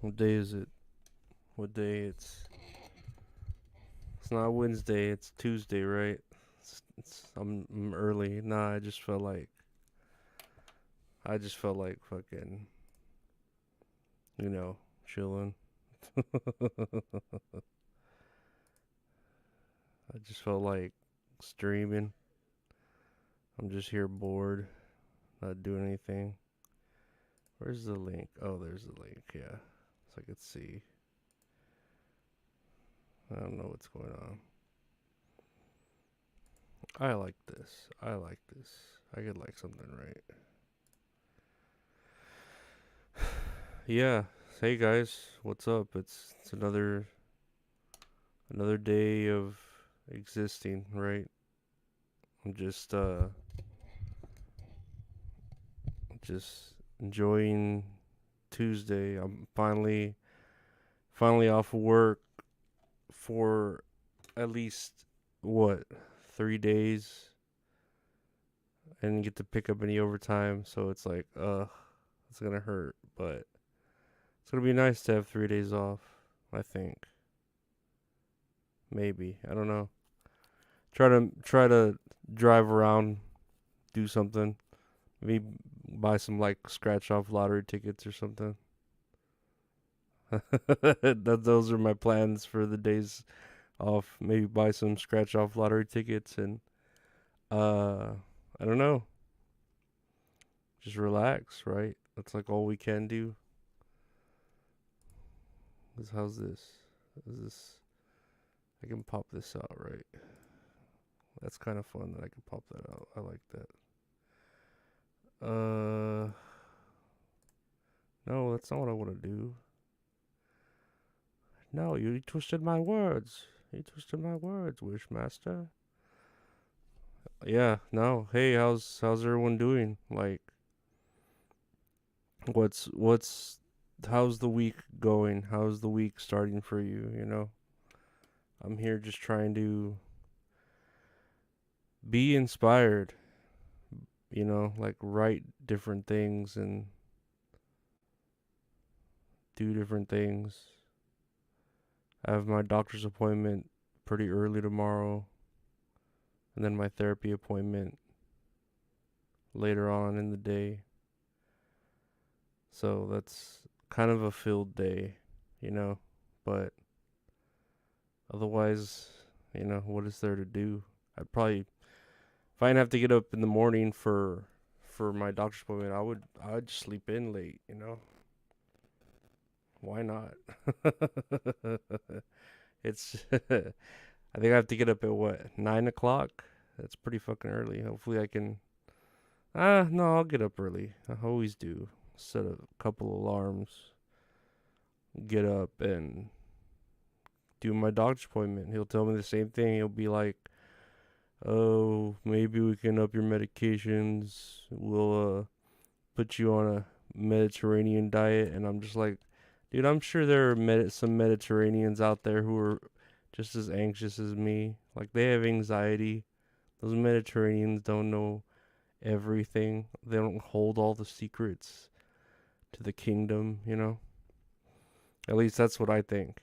What day is it? What day? It's not Wednesday. It's Tuesday, right? I'm early. Nah, I just felt like fucking, chilling. I just felt like streaming. I'm just here bored, not doing anything. Where's the link? Oh, there's the link. Yeah, so I could see. I don't know what's going on. I like this. I like this. I could like something, right? Yeah. Hey guys, what's up? It's another day of existing, right? I'm just enjoying Tuesday. I'm finally off of work for at least what 3 days. I didn't get to pick up any overtime, so it's like, it's gonna hurt, but it's gonna be nice to have 3 days off. I think maybe I don't know. Try to drive around, do something. Maybe buy some like scratch off lottery tickets or something. Those are my plans for the days off. Maybe buy some scratch off lottery tickets and uh I don't know, just relax, right? That's like all we can do. How's this? Is this I can pop this out, right? That's kind of fun that I can pop that out. I like that. Uh no, that's not what I want to do. No, you twisted my words. You twisted my words, Wishmaster. Yeah, no. Hey, how's everyone doing? Like, what's how's the week going? How's the week starting for you, you know? I'm here just trying to be inspired, like write different things and do different things. I have my doctor's appointment pretty early tomorrow, and then my therapy appointment later on in the day. So that's kind of a filled day, you know, but otherwise, what is there to do? I'd probably, if I didn't have to get up in the morning for my doctor's appointment, I'd just sleep in late, you know? Why not? It's I think I have to get up at what, 9 o'clock? That's pretty fucking early. Hopefully I can no, I'll get up early. I always do. Set a couple alarms, get up and do my doctor's appointment. He'll tell me the same thing. He'll be like, "Oh, maybe we can up your medications. We'll put you on a Mediterranean diet." And I'm just like, dude, I'm sure there are some Mediterraneans out there who are just as anxious as me. Like they have anxiety. Those Mediterraneans don't know everything. They don't hold all the secrets to the kingdom, you know? At least that's what I think.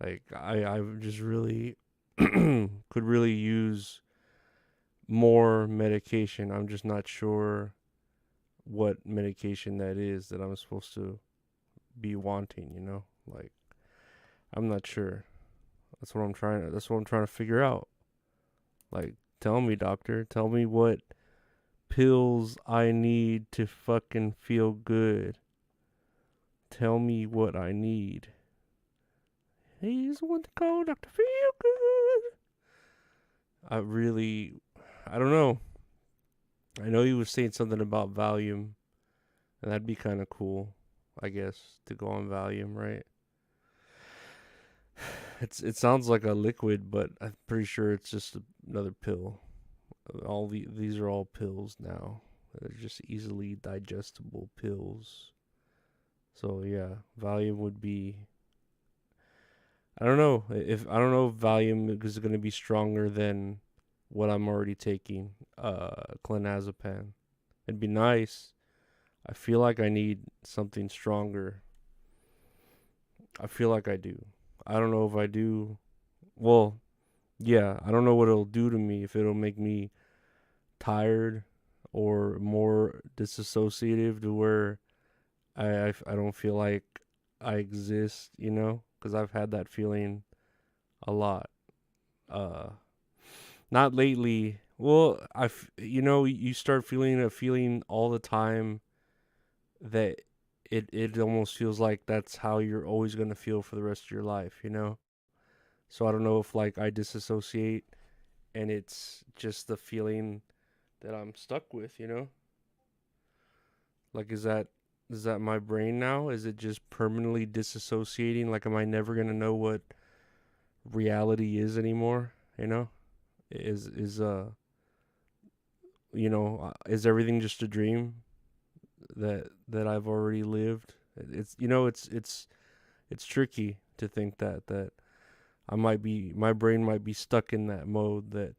Like I just really could really use more medication. I'm just not sure what medication that is that I'm supposed to be wanting, you know? Like I'm not sure. That's what I'm trying to figure out. Like tell me, doctor, tell me what pills I need to fucking feel good. Tell me what I need. He's the one to call Dr. Feel Good. I really, I don't know. I know he was saying something about Valium, and that'd be kind of cool, I guess, to go on Valium, right? It sounds like a liquid, but I'm pretty sure it's just another pill. These are all pills now. They're just easily digestible pills. So yeah, Valium would be. I don't know if Valium is going to be stronger than what I'm already taking. Clonazepam. It'd be nice. I feel like I need something stronger. I feel like I do. I don't know if I do. Well, yeah, I don't know what it'll do to me, if it'll make me tired or more disassociative to where I don't feel like I exist, you know? Because I've had that feeling a lot. Uh, Not lately. Well, you know, you start feeling a feeling all the time that it almost feels like that's how you're always going to feel for the rest of your life, you know? So I don't know if like I disassociate and it's just the feeling that I'm stuck with, you know? Like is that my brain now? Is it just permanently disassociating? Like am I never going to know what reality is anymore, you know? Is you know, is everything just a dream that I've already lived? It's you know, it's tricky to think that my brain might be stuck in that mode that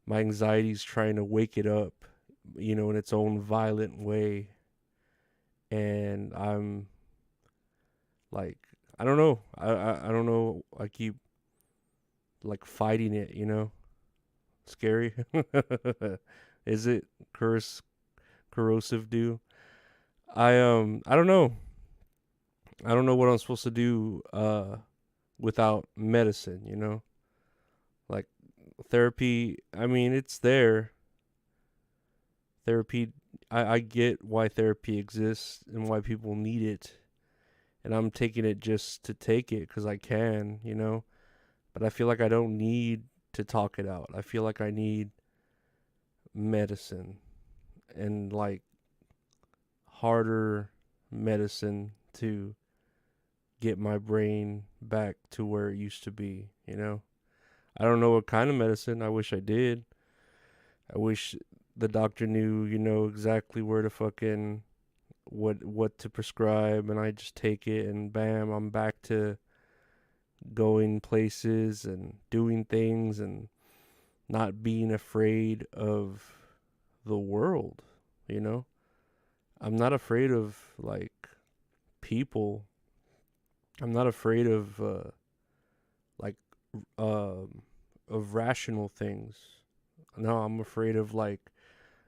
my anxiety's trying to wake it up, you know, in its own violent way, and I'm like, I don't know, I don't know, I keep like fighting it, you know, scary. Is it corrosive? Do I don't know. I don't know what I'm supposed to do without medicine, you know? Like therapy, I mean, it's there. Therapy, I get why therapy exists and why people need it. And I'm taking it just to take it because I can, you know? But I feel like I don't need to talk it out. I feel like I need medicine and like harder medicine to get my brain back to where it used to be, you know? I don't know what kind of medicine. I wish I did. I wish the doctor knew, you know, exactly where to fucking what to prescribe and I just take it and bam, I'm back to going places and doing things and not being afraid of the world, you know? I'm not afraid of like people. I'm not afraid of like um of rational things. No, I'm afraid of like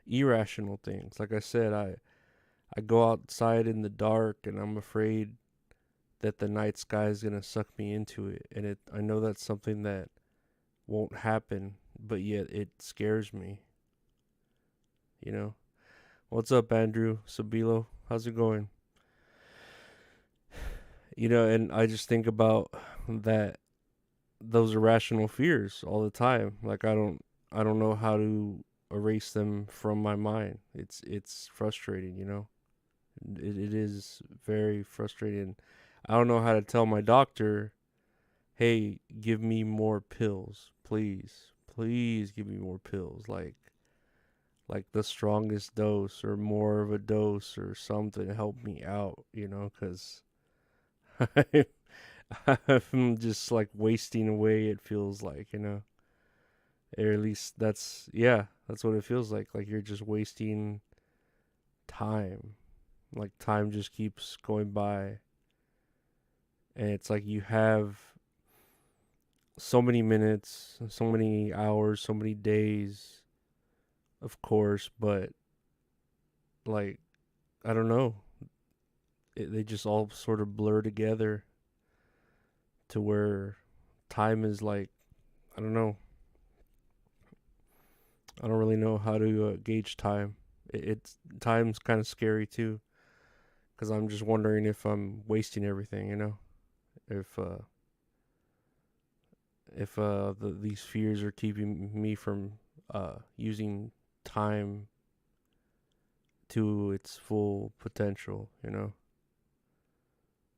irrational things. Like I said, I go outside in the dark and I'm afraid that the night sky is going to suck me into it, and it I know that's something that won't happen, but yet it scares me, you know. What's up, Andrew Sabilo? How's it going? You know, and I just think about that those irrational fears all the time. Like I don't know how to erase them from my mind. It's frustrating, you know. It is very frustrating. I don't know how to tell my doctor, "Hey, give me more pills, please. Please give me more pills." Like the strongest dose or more of a dose or something to help me out, you know, cuz I'm just like wasting away, it feels like, you know. Or at least that's yeah, that's what it feels like. Like you're just wasting time. Like time just keeps going by, and it's like you have so many minutes, so many hours, so many days, of course, but like I don't know, they just all sort of blur together to where time is like I don't know. I don't really know how to gauge time. It's time's kind of scary too, because I'm just wondering if I'm wasting everything. You know, if uh, if these fears are keeping me from using time to its full potential. You know,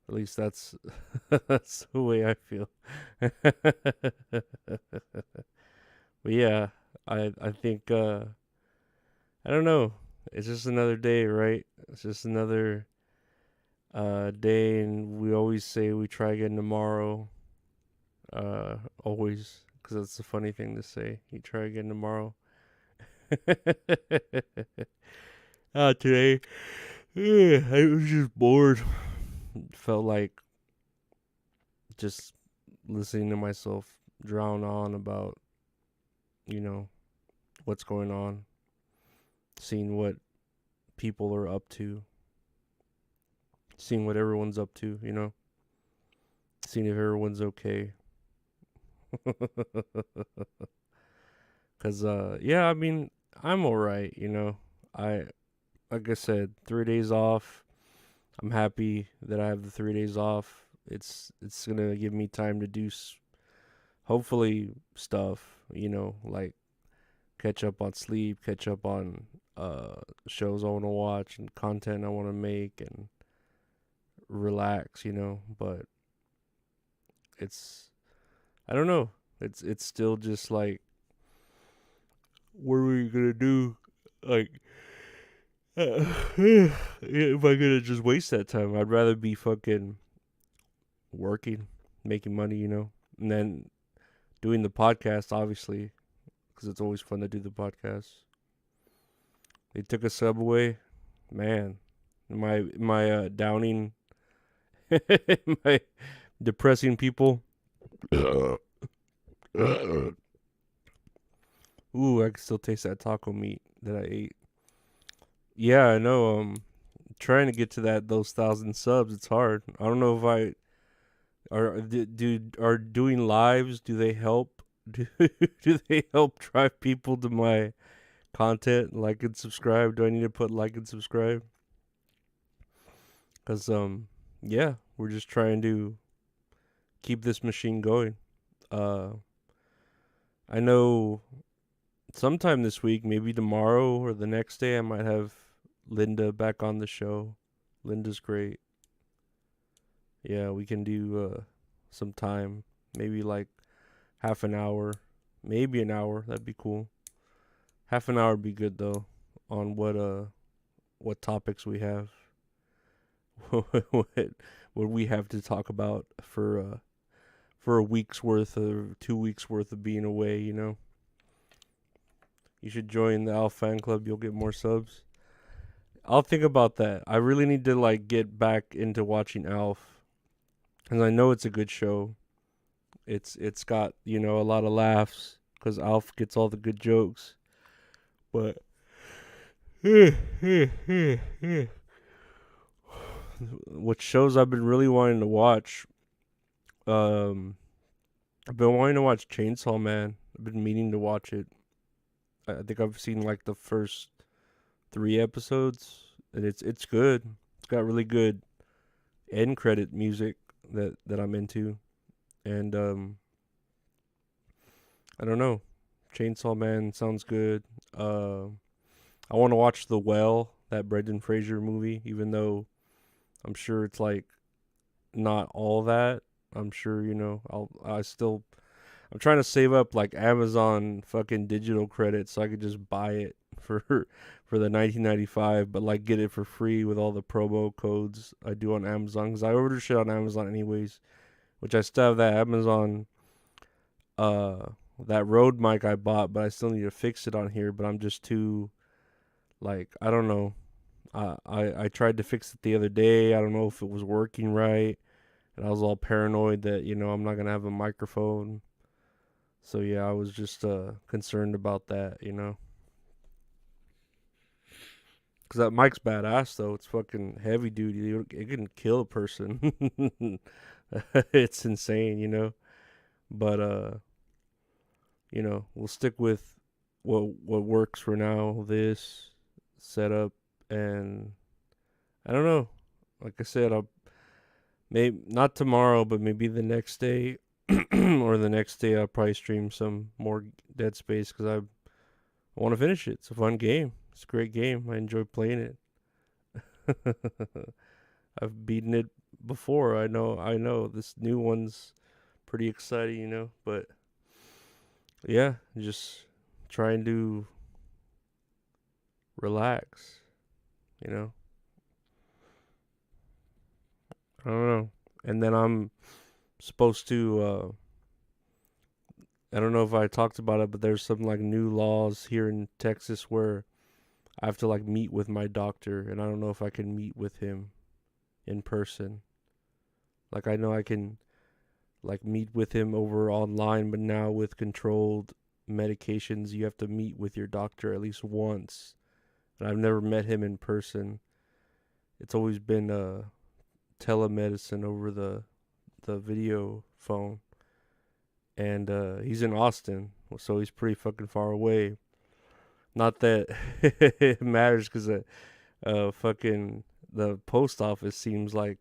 at least that's that's the way I feel. But yeah, I think I don't know. It's just another day, right? It's just another day, and we always say we try again tomorrow. Always, because that's a funny thing to say. You try again tomorrow. Today, Yeah, I was just bored. Felt like just listening to myself drown on about, you know, what's going on, seeing what people are up to, seeing what everyone's up to, seeing if everyone's okay. Cause yeah, I mean, I'm alright, I like I said, 3 days off. I'm happy that I have the 3 days off. It's gonna give me time to do hopefully stuff, like catch up on sleep, catch up on shows I want to watch and content I want to make and relax, but it's I don't know. It's still just like what are we gonna do? Like, if I gonna just waste that time, I'd rather be fucking working, making money, and then doing the podcast, obviously, because it's always fun to do the podcast. They took a subway, man. My downing, my depressing people. Ooh, I can still taste that taco meat that I ate. Yeah, I know. Trying to get to those 1,000 subs, it's hard. I don't know if I are doing lives. Do they help? Do, do they help drive people to my content? Like and subscribe. Do I need to put like and subscribe? Cause yeah, we're just trying to keep this machine going. Uh, I know sometime this week, maybe tomorrow or the next day, I might have Linda back on the show. Linda's great. Yeah, we can do some time, maybe like half an hour, maybe an hour. That'd be cool. Half an hour would be good though. On what topics we have, what we have to talk about for a week's worth or 2 weeks worth of being away. You should join the Alf fan club. You'll get more subs. I'll think about that. I really need to like get back into watching Alf because I know it's a good show. It's got a lot of laughs because Alf gets all the good jokes. But what shows I've been really wanting to watch? Um, I've been wanting to watch Chainsaw Man. I've been meaning to watch it. I think I've seen like the first 3 episodes, and it's good. It's got really good end credit music that I'm into, and I don't know. Chainsaw Man sounds good. I want to watch The Well, that Brendan Fraser movie, even though I'm sure it's like not all that. I'm sure I'm trying to save up like Amazon fucking digital credits so I could just buy it for the 1995, but like get it for free with all the promo codes I do on Amazon because I order shit on Amazon anyways, which I still have that Amazon uh that Rode mic I bought, but I still need to fix it on here. But I'm just too like I don't know. I tried to fix it the other day. I don't know if it was working right, and I was all paranoid that I'm not gonna have a microphone. So yeah, I was just concerned about that. Cause that mic's badass though. It's fucking heavy duty. It can kill a person. It's insane. But we'll stick with what works for now. This setup, and I don't know. Like I said, I'll maybe not tomorrow, but maybe the next day or the next day I'll probably stream some more Dead Space because I want to finish it. It's a fun game. It's a great game. I enjoy playing it. I've beaten it before. I know. This new one's pretty exciting. But yeah, just trying to relax, you know. I don't know. And then I'm supposed to I don't know if I talked about it, but there's some like new laws here in Texas where I have to like meet with my doctor, and I don't know if I can meet with him in person. Like I know I can like meet with him over online, but now with controlled medications, you have to meet with your doctor at least once. And I've never met him in person. It's always been telemedicine over the video phone, and he's in Austin, so he's pretty fucking far away. Not that it matters, because fucking the post office seems like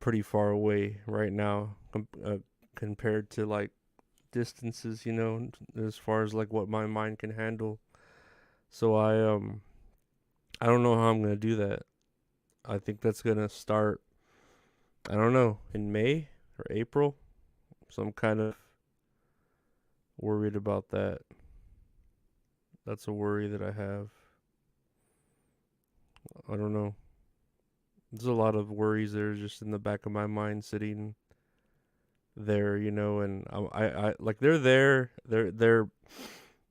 pretty far away right now, compared to like distances, as far as like what my mind can handle. So I don't know how I'm gonna do that. I think that's gonna start, I don't know, in May or April. So I'm kind of worried about that. That's a worry that I have. I don't know. There's a lot of worries that are just in the back of my mind, sitting there, and I like they're there. They're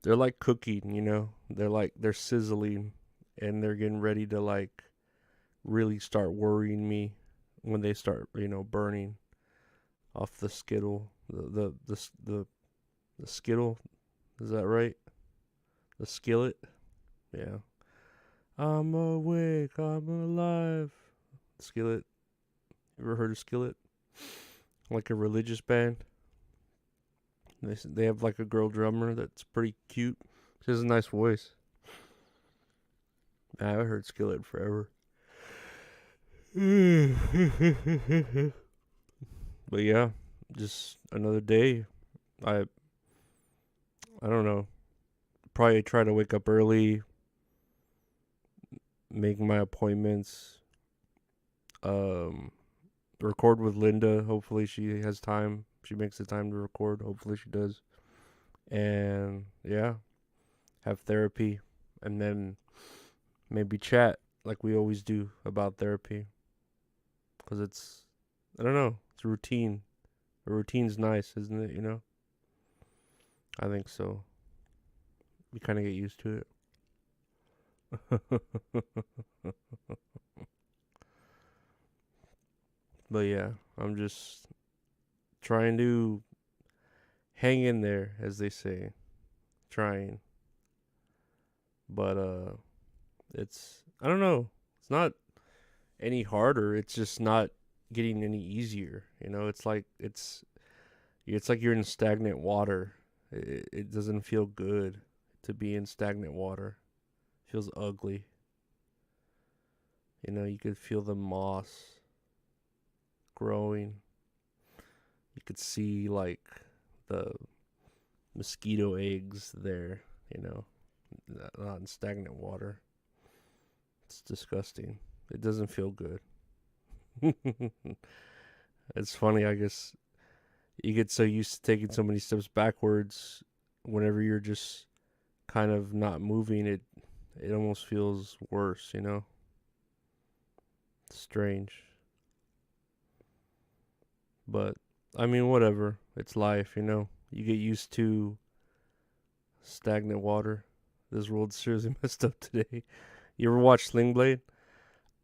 like cooking, they're sizzling, and they're getting ready to like really start worrying me when they start, burning off the skittle, the skittle. Is that right? The skillet. Yeah. I'm awake. I'm alive. Skillet. You ever heard of Skillet? Like a religious band. They have like a girl drummer that's pretty cute. She has a nice voice. I haven't heard Skillet forever. But yeah, just another day. I I don't know. Probably try to wake up early, make my appointments, um record with Linda. Hopefully she has time. She makes the time to record. Hopefully she does. And yeah, have therapy, and then maybe chat like we always do about therapy, cuz it's, I don't know, it's a routine. A routine's nice, isn't it, I think so. We kind of get used to it. But yeah, I'm just trying to hang in there, as they say. Trying. But it's, I don't know. It's not any harder. It's just not getting any easier. It's like you're in stagnant water. It doesn't feel good to be in stagnant water. It feels ugly. You could feel the moss growing. You could see like the mosquito eggs there, not in stagnant water. It's disgusting. It doesn't feel good. It's funny, I guess you get so used to taking so many steps backwards, whenever you're just kind of not moving, it almost feels worse. It's strange. But I mean, whatever. It's life. You get used to stagnant water. This world's seriously messed up today. You ever watch Sling Blade?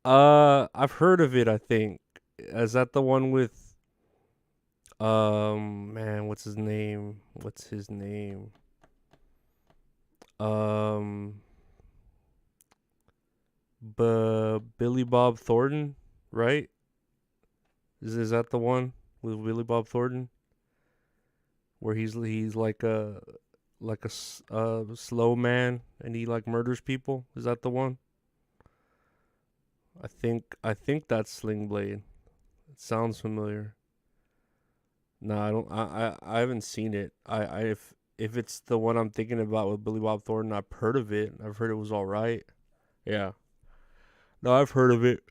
I've heard of it, I think. Is that the one with man, what's his name? What's his name? Um Billy Bob Thornton, right? Is that the one with Billy Bob Thornton, where he's like a slow man, and he like murders people? Is that the one? I think that's Sling Blade. It sounds familiar. No, I don't. I haven't seen it. If it's the one I'm thinking about with Billy Bob Thornton, I've heard of it. I've heard it was all right. Yeah. No, I've heard of it.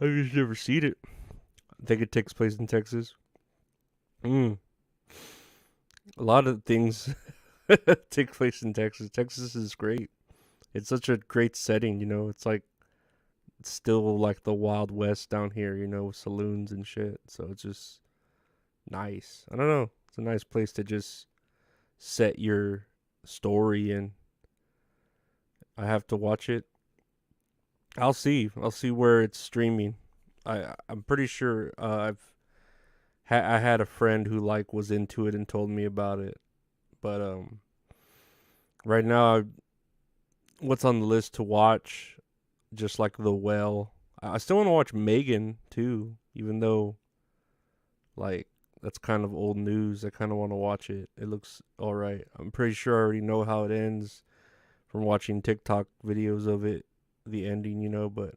I've just never seen it. I think it takes place in Texas. Mm. A lot of things take place in Texas. Texas is great. It's such a great setting. It's like it's still like the Wild West down here, with saloons and shit. So it's just nice. I don't know. It's a nice place to just set your story and I have to watch it. I'll see where it's streaming. I'm pretty sure I had a friend who like was into it and told me about it. But right now what's on the list to watch, just like The Well. I still want to watch Megan too, even though like that's kind of old news. I kind of want to watch it. It looks all right. I'm pretty sure I already know how it ends from watching TikTok videos of it, the ending, but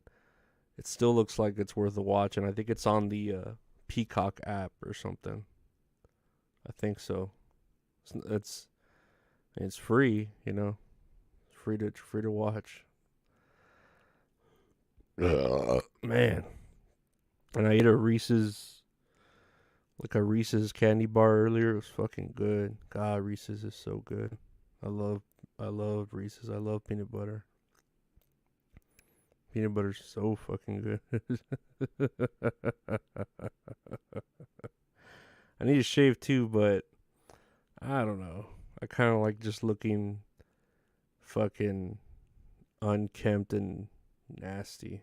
it still looks like it's worth a watch, and I think it's on the Peacock app or something. I think so. It's free, free to watch. Man, and I ate a Reese's candy bar earlier. It was fucking good. God, Reese's is so good. I love Reese's. I love peanut butter. Peanut butter's so fucking good. I need to shave too, but I don't know. I kind of like just looking fucking unkempt and nasty.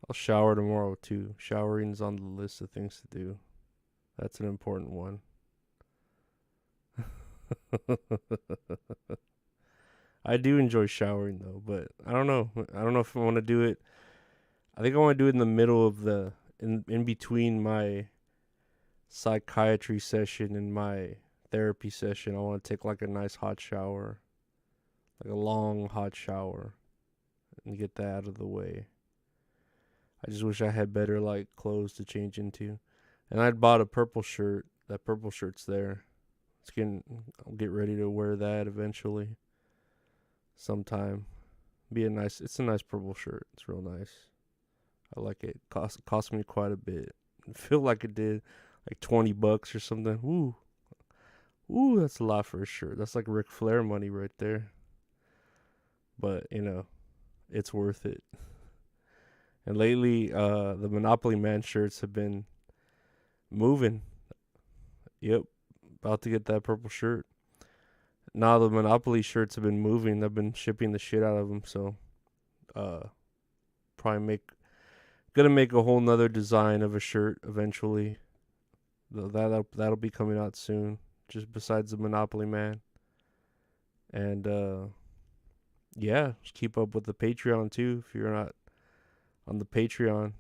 I'll shower tomorrow too. Showering's on the list of things to do. That's an important one. I do enjoy showering though, but I don't know. I don't know if I want to do it. I think I want to do it in the middle of in between my psychiatry session and my therapy session. I want to take like a nice hot shower, like a long hot shower, and get that out of the way. I just wish I had better like clothes to change into. And I'd bought a purple shirt. That purple shirt's there. I'll get ready to wear that eventually. Sometime. It's a nice purple shirt. It's real nice. I like it. Cost me quite a bit. I feel like it did like $20 or something. Ooh, that's a lot for a shirt. That's like Ric Flair money right there. But, it's worth it. And lately, the Monopoly Man shirts have been moving. Yep, about to get that purple shirt. Now the Monopoly shirts have been moving. I've been shipping the shit out of them, so probably gonna make a whole nother design of a shirt eventually. That'll be coming out soon. Just besides the Monopoly Man, and yeah, just keep up with the Patreon too. If you're not on the Patreon,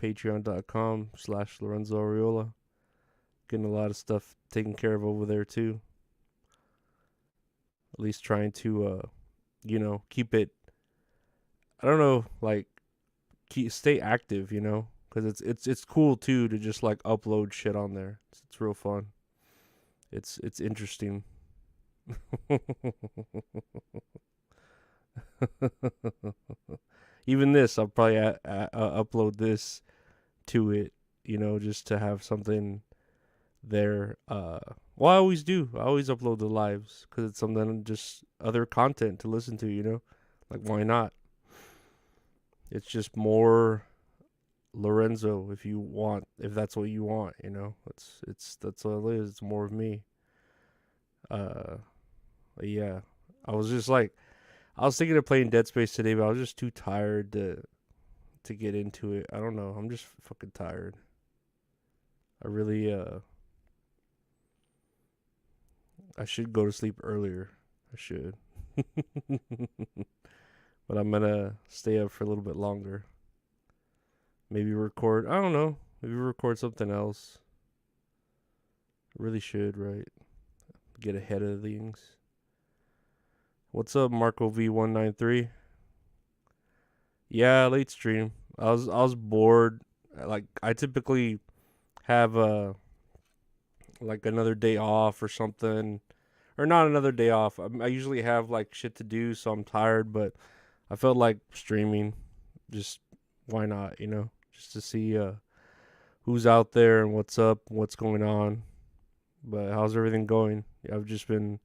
patreon.com/Lorenzo Ariola. Getting a lot of stuff taken care of over there too. At least trying to, keep it. I don't know, like stay active, because it's cool too to just like upload shit on there. It's real fun. It's interesting. Even this, I'll probably upload this to it, just to have something there. Well, I always do. I always upload the lives because it's something, just other content to listen to. Like, why not? It's just more Lorenzo if that's what you want. That's all it is. It's more of me. Yeah. I was just like, I was thinking of playing Dead Space today, but I was just too tired to get into it. I don't know. I'm just fucking tired. I really I should go to sleep earlier. I should. But I'm gonna stay up for a little bit longer. Maybe record, I don't know. Maybe record something else. Really should, right? Get ahead of things. What's up, Marco V193? Yeah, late stream. I was bored. Like, I typically have like another day off or something, or not another day off. I usually have like shit to do, so I'm tired. But I felt like streaming. Just why not? Just to see who's out there and what's up, what's going on. But how's everything going? I've just been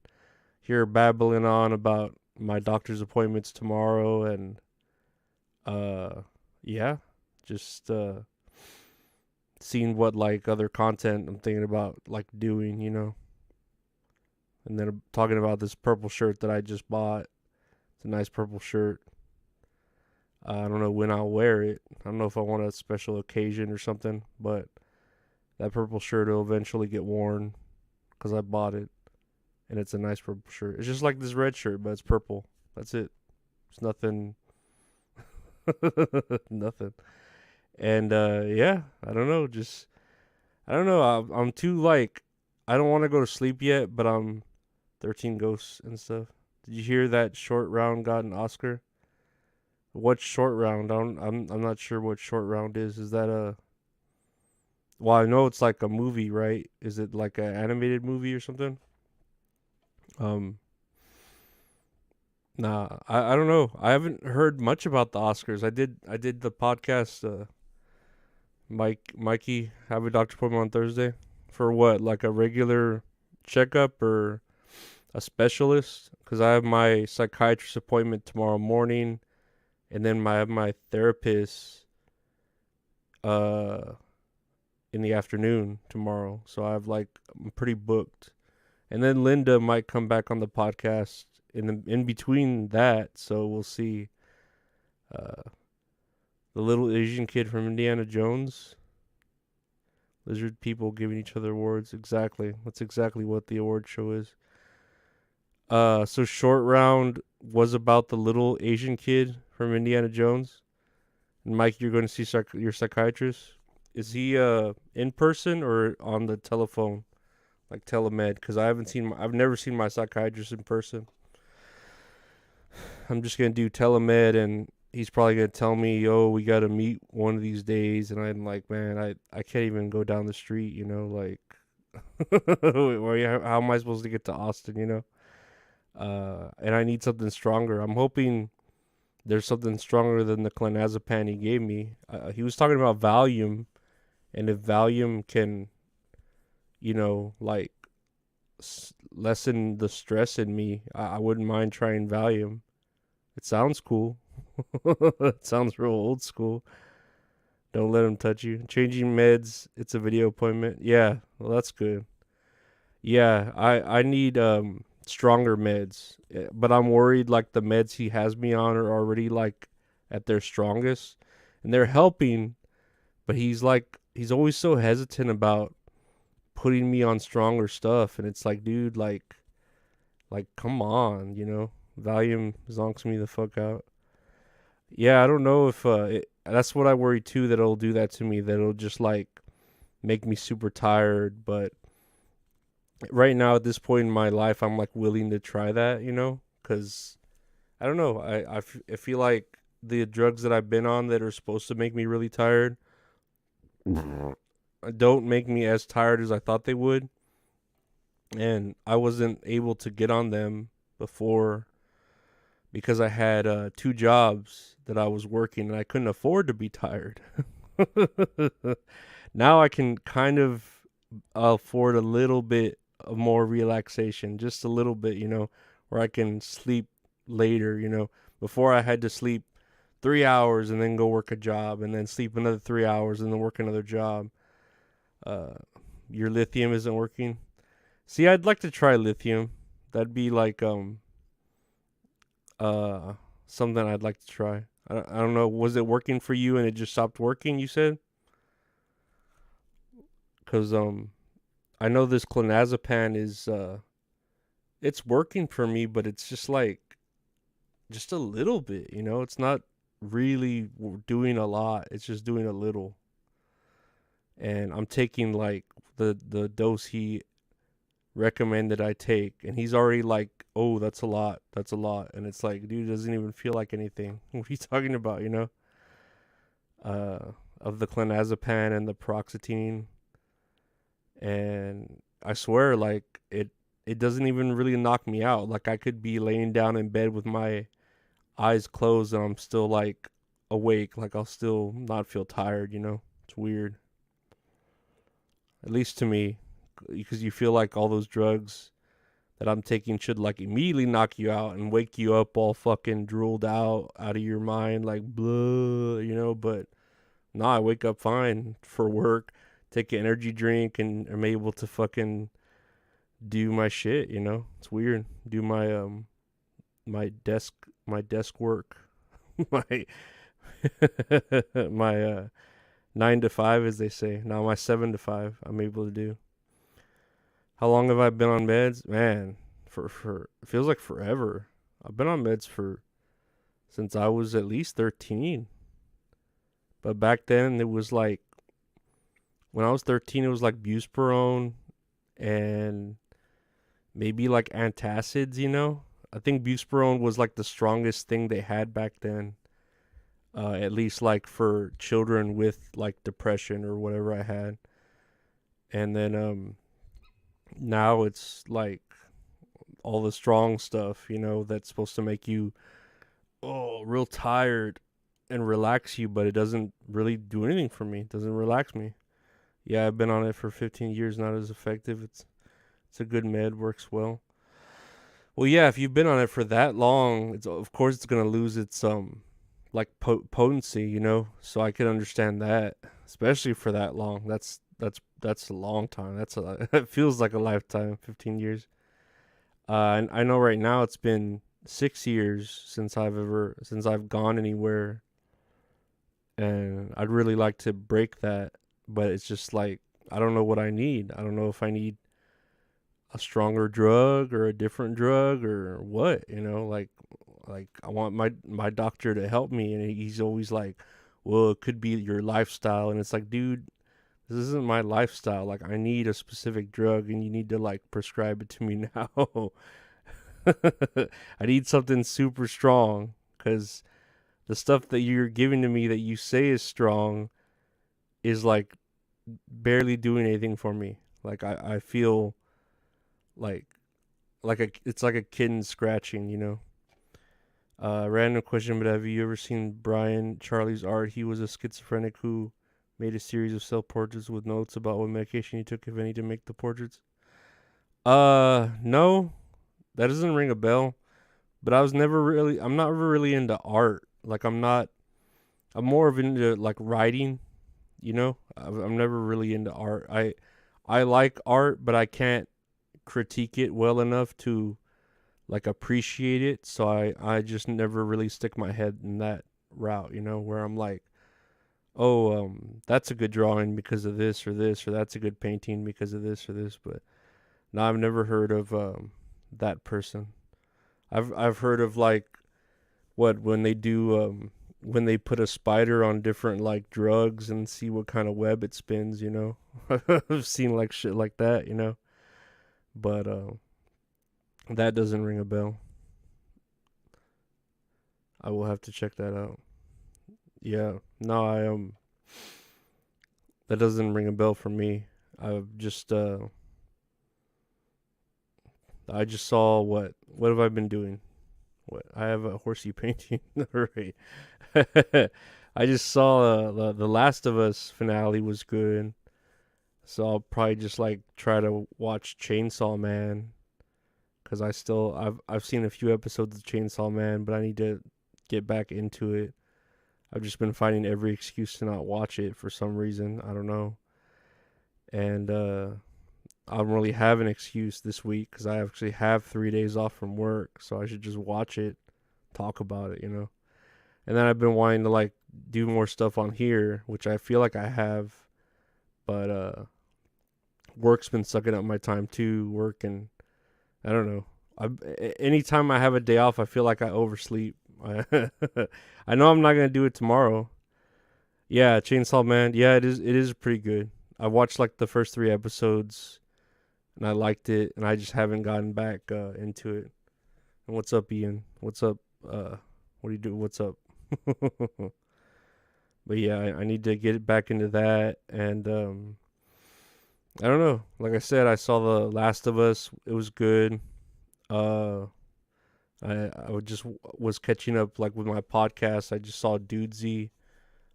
here babbling on about my doctor's appointments tomorrow, and yeah, just seeing what like other content I'm thinking about like doing. And then I'm talking about this purple shirt that I just bought. It's a nice purple shirt. I don't know when I'll wear it. I don't know if I want a special occasion or something, but that purple shirt will eventually get worn because I bought it, and it's a nice purple shirt. It's just like this red shirt, but it's purple. That's it. It's nothing, nothing. And yeah, I don't know. Just I don't know. I'm too like I don't want to go to sleep yet, but I'm 13 Ghosts and stuff. Did you hear that Short Round got an Oscar? What Short Round? I'm not sure what Short Round is. Is that a well, I know it's like a movie, right? Is it like an animated movie or something? Um, nah, I don't know. I haven't heard much about the Oscars. I did the podcast. Mikey have a doctor appointment on Thursday for what? Like a regular checkup or a specialist? Because I have my psychiatrist appointment tomorrow morning, and then I have my therapist uh in the afternoon tomorrow. So I'm pretty booked. And then Linda might come back on the podcast in between that, so we'll see. Uh, the little Asian kid from Indiana Jones, lizard people giving each other awards. Exactly, that's exactly what the award show is. So Short Round was about the little Asian kid from Indiana Jones. And Mike, you're going to see your psychiatrist. Is he in person or on the telephone, like telemed? Because I've never seen my psychiatrist in person. I'm just gonna do telemed, and he's probably gonna tell me, "Yo, we gotta meet one of these days." And I'm like, man, I can't even go down the street, like, how am I supposed to get to Austin, and I need something stronger. I'm hoping there's something stronger than the clonazepam he gave me. He was talking about Valium, and if Valium can, like, lessen the stress in me, I wouldn't mind trying Valium. It sounds cool. It sounds real old school. Don't let him touch you. Changing meds. It's a video appointment. Yeah, well, that's good. Yeah, I need stronger meds, but I'm worried like the meds he has me on are already like at their strongest, and they're helping, but he's always so hesitant about putting me on stronger stuff, and it's like, dude, like come on, Valium zonks me the fuck out. Yeah, I don't know if that's what I worry too, that it'll do that to me, that it'll just like make me super tired. But right now at this point in my life, I'm like willing to try that, because I don't know. I feel like the drugs that I've been on that are supposed to make me really tired don't make me as tired as I thought they would. And I wasn't able to get on them before because I had two jobs that I was working and I couldn't afford to be tired. Now I can kind of afford a little bit of more relaxation, just a little bit, where I can sleep later, Before I had to sleep 3 hours and then go work a job and then sleep another 3 hours and then work another job. Uh, your lithium isn't working. See, I'd like to try lithium. That'd be like uh something I'd like to try. I don't know. Was it working for you and it just stopped working? You said, because I know this clonazepam is it's working for me, but it's just like just a little bit. It's not really doing a lot. It's just doing a little, and I'm taking like the dose he recommended I take, and he's already like, oh, that's a lot, and it's like, dude, it doesn't even feel like anything. What are you talking about, of the clonazepam and the paroxetine, and I swear, like, it doesn't even really knock me out. Like, I could be laying down in bed with my eyes closed and I'm still like awake, like I'll still not feel tired, it's weird, at least to me, because you feel like all those drugs that I'm taking should like immediately knock you out and wake you up all fucking drooled out of your mind, like blah, but nah, I wake up fine for work, take an energy drink, and am able to fucking do my shit. It's weird. Do my desk work, my my 9 to 5, as they say. Now my 7 to 5, I'm able to do. How long have I been on meds? Man, for it feels like forever. I've been on meds for since I was at least 13. But back then it was like when I was 13, it was like buspirone and maybe like antacids. I think buspirone was like the strongest thing they had back then. At least like for children with like depression or whatever I had. And then now it's like all the strong stuff, that's supposed to make you real tired and relax you, but it doesn't really do anything for me. It doesn't relax me. Yeah, I've been on it for 15 years, not as effective. It's a good med, works well. Well, yeah, if you've been on it for that long, it's of course it's gonna lose its like potency, So I can understand that, especially for that long. That's a long time. It feels like a lifetime, 15 years. And I know right now it's been 6 years since I've gone anywhere, and I'd really like to break that, but it's just like I don't know what I need. I don't know if I need a stronger drug or a different drug or what, like I want my doctor to help me, and he's always like, well, it could be your lifestyle, and it's like, dude, this isn't my lifestyle. Like, I need a specific drug, and you need to like prescribe it to me now. I need something super strong, because the stuff that you're giving to me that you say is strong is like barely doing anything for me. Like, I feel like it's like a kitten scratching. Random question, but have you ever seen Brian Charlie's art? He was a schizophrenic who made a series of self portraits with notes about what medication he took, if any, to make the portraits. No, that doesn't ring a bell. But I'm not really into art. Like, I'm more of into like writing. I'm never really into art. I like art, but I can't critique it well enough to like appreciate it. So I just never really stick my head in that route, where I'm like, oh, that's a good drawing because of this or this, or that's a good painting because of this or this. But no, I've never heard of that person. I've heard of like what when they put a spider on different like drugs and see what kind of web it spins. I've seen like shit like that. But that doesn't ring a bell. I will have to check that out. Yeah. No, that doesn't ring a bell for me. I've just I just saw what have I been doing? What, I have a horsey painting. Right. I just saw the Last of Us finale was good. So I'll probably just like try to watch Chainsaw Man, cuz I've seen a few episodes of Chainsaw Man, but I need to get back into it. I've just been finding every excuse to not watch it for some reason. I don't know. And I don't really have an excuse this week because I actually have 3 days off from work, so I should just watch it, talk about it. And then I've been wanting to like do more stuff on here, which I feel like I have, but work's been sucking up my time too. Work, and I don't know. Anytime I have a day off, I feel like I oversleep. I know I'm not gonna do it tomorrow. Yeah, Chainsaw Man. Yeah, it is. It is pretty good. I watched like the first 3 episodes, and I liked it, and I just haven't gotten back into it. And what's up, Ian? What's up? What do you do? What's up? But yeah, I need to get back into that, and I don't know. Like I said, I saw the Last of Us. It was good. Uh, just was catching up like with my podcast. I just saw Dudesy.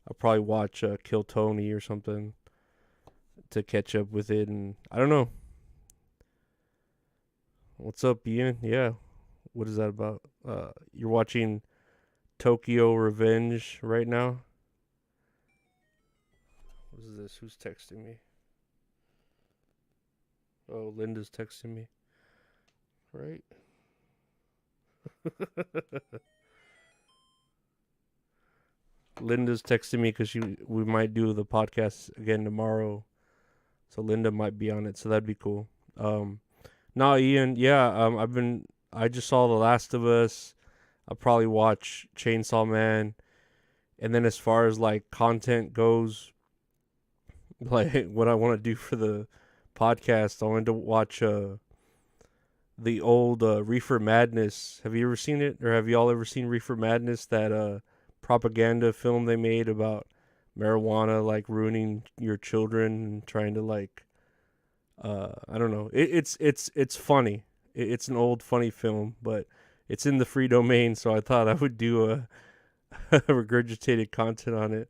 I'll probably watch Kill Tony or something to catch up with it, and I don't know. What's up, Ian? Yeah, what is that about? You're watching Tokyo Revenge right now? What is this? Who's texting me? Oh, Linda's texting me. right? Linda's texting me because we might do the podcast again tomorrow, so Linda might be on it, so that'd be cool. Um, no, Ian, yeah, I just saw The Last of Us. I'll probably watch Chainsaw Man, and then as far as like content goes, like what I want to do for the podcast, I wanted to watch the old Reefer Madness. Have you ever seen it, or have y'all ever seen Reefer Madness? That propaganda film they made about marijuana like ruining your children and trying to like I don't know. It's funny. It's an old funny film, but it's in the free domain, so I thought I would do a regurgitated content on it.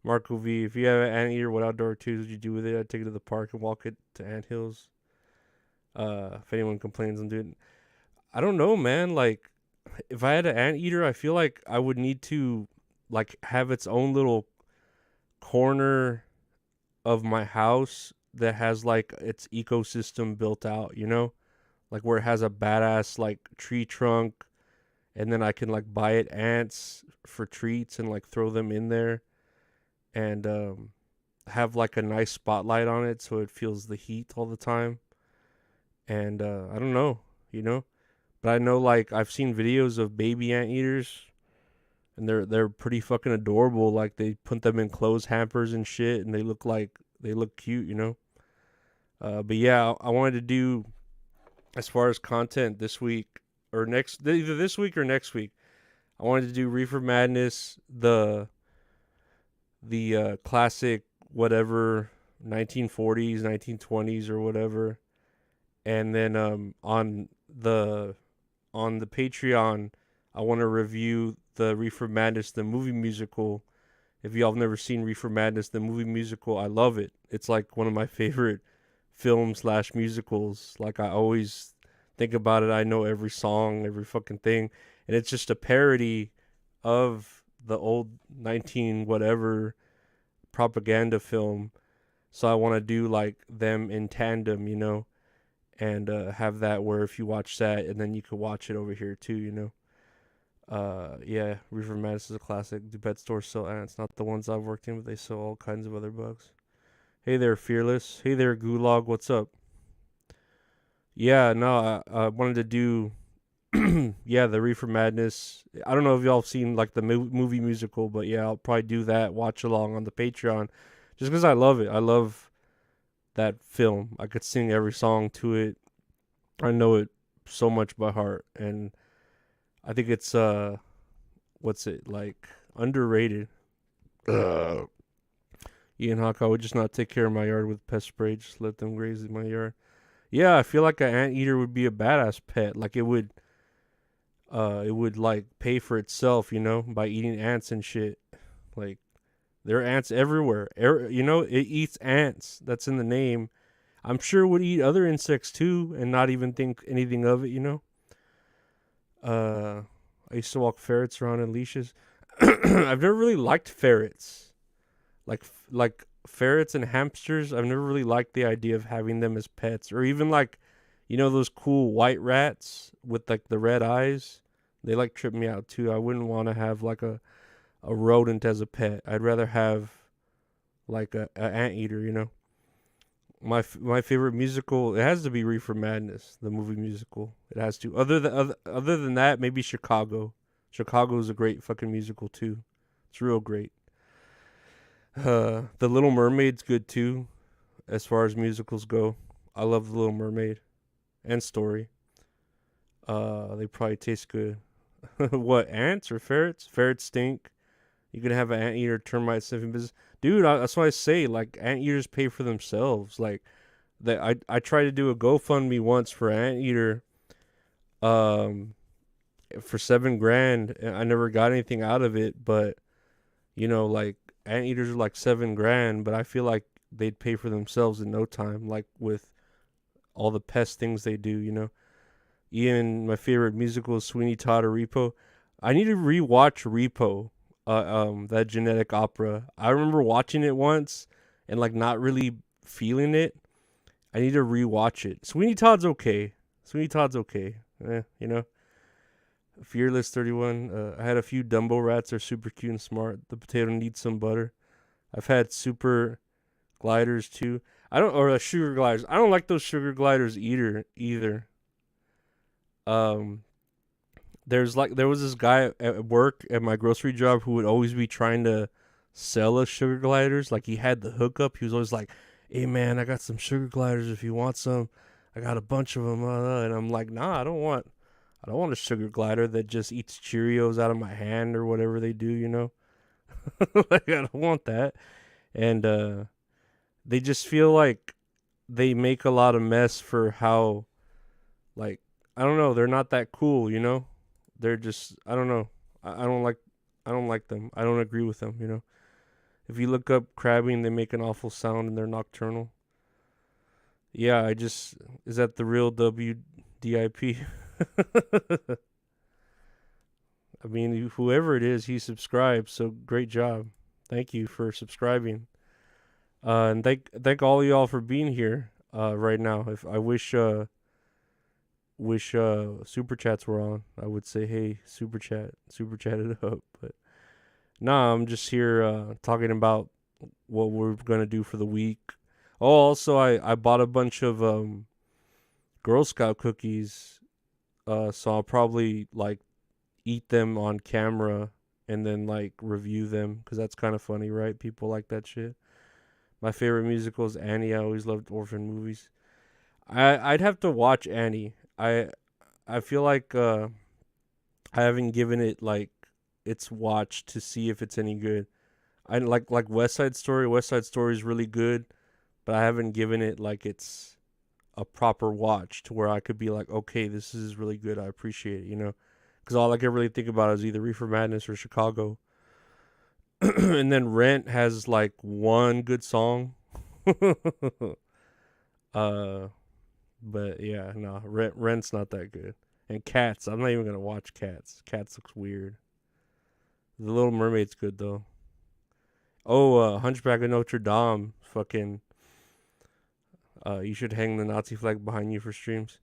Marco V, if you have an anteater, what outdoor activities would you do with it? I'd take it to the park and walk it to anthills. If anyone complains, I'm doing. I don't know, man. Like, if I had an anteater, I feel like I would need to like have its own little corner of my house that has like its ecosystem built out, you know? Like where it has a badass like tree trunk, and then I can like buy it ants for treats and like throw them in there, and have like a nice spotlight on it so it feels the heat all the time. And I don't know, you know? But I know like I've seen videos of baby anteaters, and they're pretty fucking adorable. Like they put them in clothes hampers and shit, and they look cute, you know. But yeah, I wanted to do as far as content this week or next, either this week or next week. I wanted to do Reefer Madness, the classic whatever 1940s, 1920s or whatever, and then the on the Patreon, I want to review the Reefer Madness, the movie musical. If y'all have never seen Reefer Madness, the movie musical, I love it. It's like one of my favorite film slash musicals. Like I always think about it. I know every song, every fucking thing, and it's just a parody of the old 19 whatever propaganda film. So I want to do like them in tandem, you know, and have that where if you watch that, and then you could watch it over here too, you know. Yeah, Reefer Madness is a classic. Do pet stores sell ants? Not the ones I've worked in, but they sell all kinds of other bugs. Hey there, Fearless. Hey there, Gulag. What's up? Yeah, no, I wanted to do, yeah, the Reefer Madness. I don't know if y'all have seen like the movie musical, but yeah, I'll probably do that watch along on the Patreon, just because I love it. I love that film. I could sing every song to it. I know it so much by heart, and I think it's what's it like underrated. Uh, Ian Hawk, I would just not take care of my yard with pest spray. Just let them graze in my yard. Yeah, I feel like an anteater would be a badass pet. Like it would like pay for itself, you know, by eating ants and shit. Like there are ants everywhere. You know, it eats ants. That's in the name. I'm sure it would eat other insects too, and not even think anything of it. You know. I used to walk ferrets around in leashes. I've never really liked ferrets. Like ferrets and hamsters. I've never really liked the idea of having them as pets, or even like, you know, those cool white rats with like the red eyes. They like trip me out too. I wouldn't want to have like a rodent as a pet. I'd rather have like a anteater. You know. My favorite musical, it has to be Reefer Madness, the movie musical. It has to. Other than that, maybe Chicago. Chicago is a great fucking musical too. It's real great. The Little Mermaid's good too, as far as musicals go. I love The Little Mermaid and Story. They probably taste good. What, ants or ferrets? Ferrets stink. You can have an anteater termite sniffing business, dude. That's why I say like anteaters pay for themselves. Like that, I tried to do a GoFundMe once for anteater, um, for 7 grand. And I never got anything out of it, but you know, like anteaters are like 7 grand, but I feel like they'd pay for themselves in no time. Like with all the pest things they do, you know. Ian, my favorite musical is Sweeney Todd or Repo. I need to rewatch Repo, that genetic opera. I remember watching it once and like not really feeling it. I need to rewatch it. Sweeney Todd's okay. Sweeney Todd's okay. You know. Fearless 31. I had a few Dumbo rats. They're super cute and smart. The potato needs some butter. I've had super gliders too. Sugar gliders. I don't like those sugar gliders either. Um, there was this guy at work at my grocery job who would always be trying to sell us sugar gliders. Like he had the hookup. He was always like, "Hey man, I got some sugar gliders if you want some. I got a bunch of them." And I'm like, "Nah, I don't want a sugar glider that just eats Cheerios out of my hand or whatever they do, you know." Like I don't want that. And they just feel like they make a lot of mess for how, like, I don't know, they're not that cool, you know? They're just, I don't know. I don't like them. I don't agree with them, you know? If you look up crabbing, they make an awful sound and they're nocturnal. Yeah, is that the real WDIP? I mean, whoever it is, he subscribed, so great job. Thank you for subscribing. And thank all of y'all for being here right now. If I wish super chats were on, I would say, hey, super chat it up. But nah, I'm just here talking about what we're gonna do for the week. Oh, also I bought a bunch of Girl Scout cookies. So I'll probably like eat them on camera and then like review them because that's kind of funny, right? People like that shit. My favorite musical is Annie. I always loved orphan movies. I'd have to watch Annie. I feel like I haven't given it like its watch to see if it's any good. I like West Side Story. West Side Story is really good, but I haven't given it like its a proper watch to where I could be like, okay, this is really good. I appreciate it, you know, because all I can really think about is either Reefer Madness or Chicago. And then Rent has like one good song. uh, but yeah, no, Rent's not that good. And Cats, I'm not even gonna watch Cats. Cats looks weird. The Little Mermaid's good though. Oh, Hunchback of Notre Dame, fucking. You should hang the Nazi flag behind you for streams.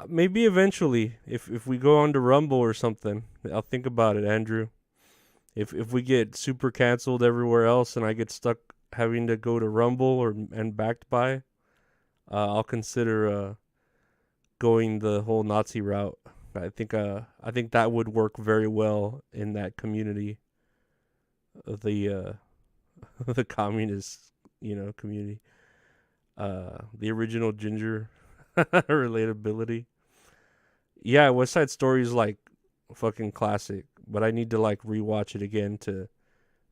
Maybe eventually, if we go on to Rumble or something, I'll think about it, Andrew. If we get super canceled everywhere else and I get stuck having to go to Rumble and backed by, I'll consider going the whole Nazi route. I think that would work very well in that community, the the communist, you know, community. The original Ginger relatability. Yeah, West Side Story is like fucking classic, but I need to like rewatch it again to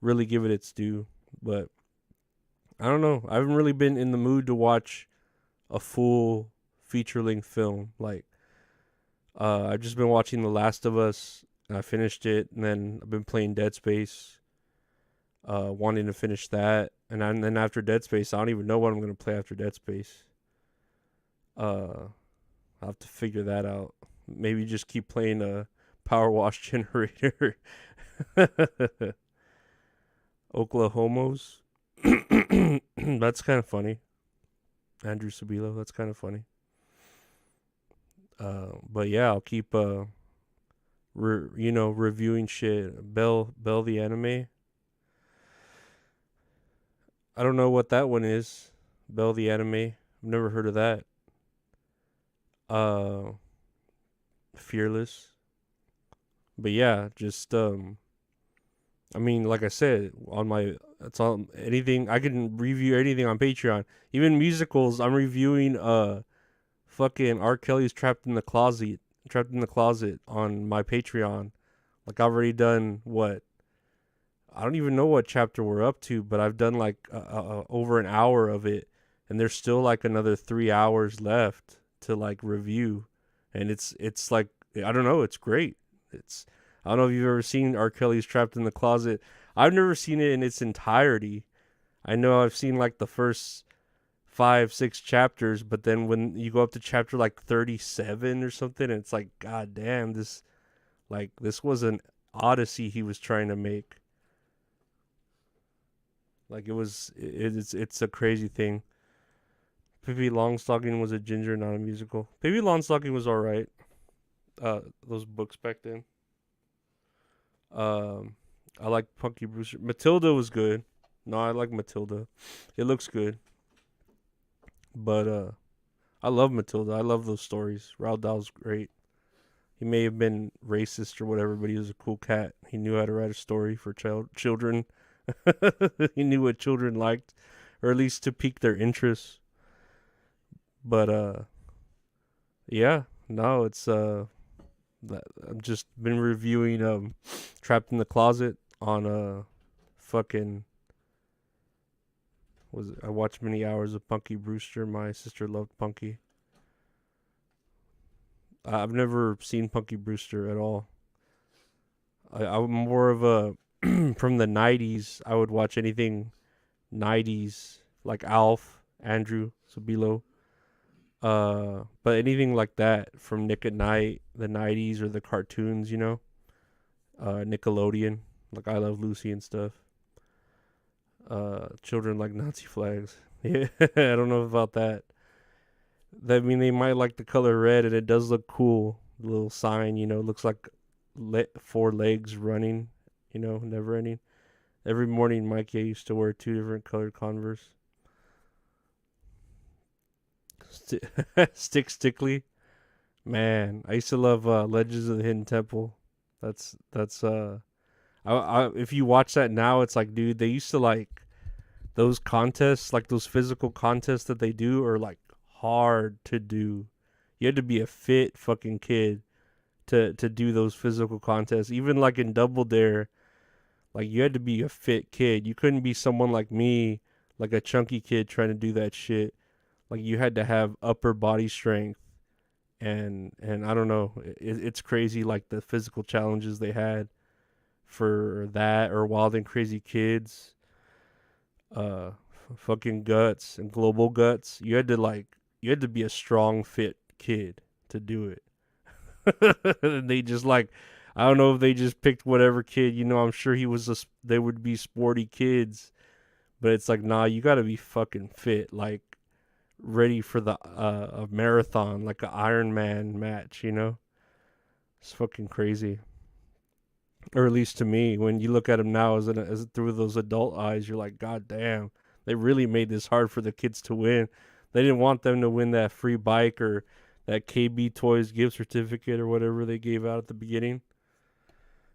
really give it its due. But I don't know. I haven't really been in the mood to watch a full feature length film. Like, I've just been watching The Last of Us. And I finished it, and then I've been playing Dead Space. Wanting to finish that, and then after Dead Space, I don't even know what I'm gonna play after Dead Space. I'll have to figure that out. Maybe just keep playing a Power Wash Generator. Oklahomos. That's kind of funny. Andrew Sabilo. That's kind of funny. But yeah, I'll keep reviewing shit. Bell the anime. I don't know what that one is. Bell the anime. I've never heard of that. Uh, Fearless. But yeah, just I mean, like I said, on my it's on anything I can review anything on Patreon. Even musicals, I'm reviewing fucking R. Kelly's Trapped in the Closet on my Patreon. Like I've already done what I don't even know what chapter we're up to, but I've done like over an hour of it, and there's still like another 3 hours left to like review, and it's like I don't know, it's great. It's I don't know if you've ever seen R. Kelly's Trapped in the Closet. I've never seen it in its entirety. I know I've seen like the first 5, 6 chapters, but then when you go up to chapter like 37 or something, it's like, God damn, this was an odyssey he was trying to make. Like it's a crazy thing. Pippi Longstocking was a ginger, not a musical. Pippi Longstocking was alright. Those books back then. Um, I like Punky Brewster. Matilda was good. No, I like Matilda. It looks good, but I love Matilda. I love those stories. Roald Dahl's great. He may have been racist or whatever, but he was a cool cat. He knew how to write a story for children. He knew what children liked, or at least to pique their interest. But yeah, no, it's I've just been reviewing Trapped in the Closet on fucking was it? I watched many hours of Punky Brewster. My sister loved Punky. I've never seen Punky Brewster at all. I'm more of a from the '90s. I would watch anything '90s like Alf, Andrew Sabilo. But anything like that from Nick at Night, the '90s or the cartoons, Nickelodeon, like I Love Lucy and stuff. Children like Nazi flags. Yeah, I don't know about that. I mean, they might like the color red, and it does look cool. The little sign, it looks like four legs running, never ending. Every morning, Mikey used to wear two different colored Converse. Stickly, man. I used to love Legends of the Hidden Temple. That's if you watch that now, it's like, dude, they used to like those contests, like those physical contests that they do, are like hard to do. You had to be a fit fucking kid to do those physical contests. Even like in Double Dare, like you had to be a fit kid. You couldn't be someone like me, like a chunky kid trying to do that shit. Like you had to have upper body strength, and I don't know, it's crazy like the physical challenges they had for that, or Wild and Crazy Kids, fucking Guts and Global Guts. You had to be a strong fit kid to do it. And they just like, I don't know if they just picked whatever kid, I'm sure they would be sporty kids, but it's like, nah, you got to be fucking fit, like ready for the a marathon, like an Iron Man match. It's fucking crazy. Or at least to me, when you look at them now as through those adult eyes, you're like, God damn, they really made this hard for the kids to win. They didn't want them to win that free bike or that KB Toys gift certificate or whatever they gave out at the beginning.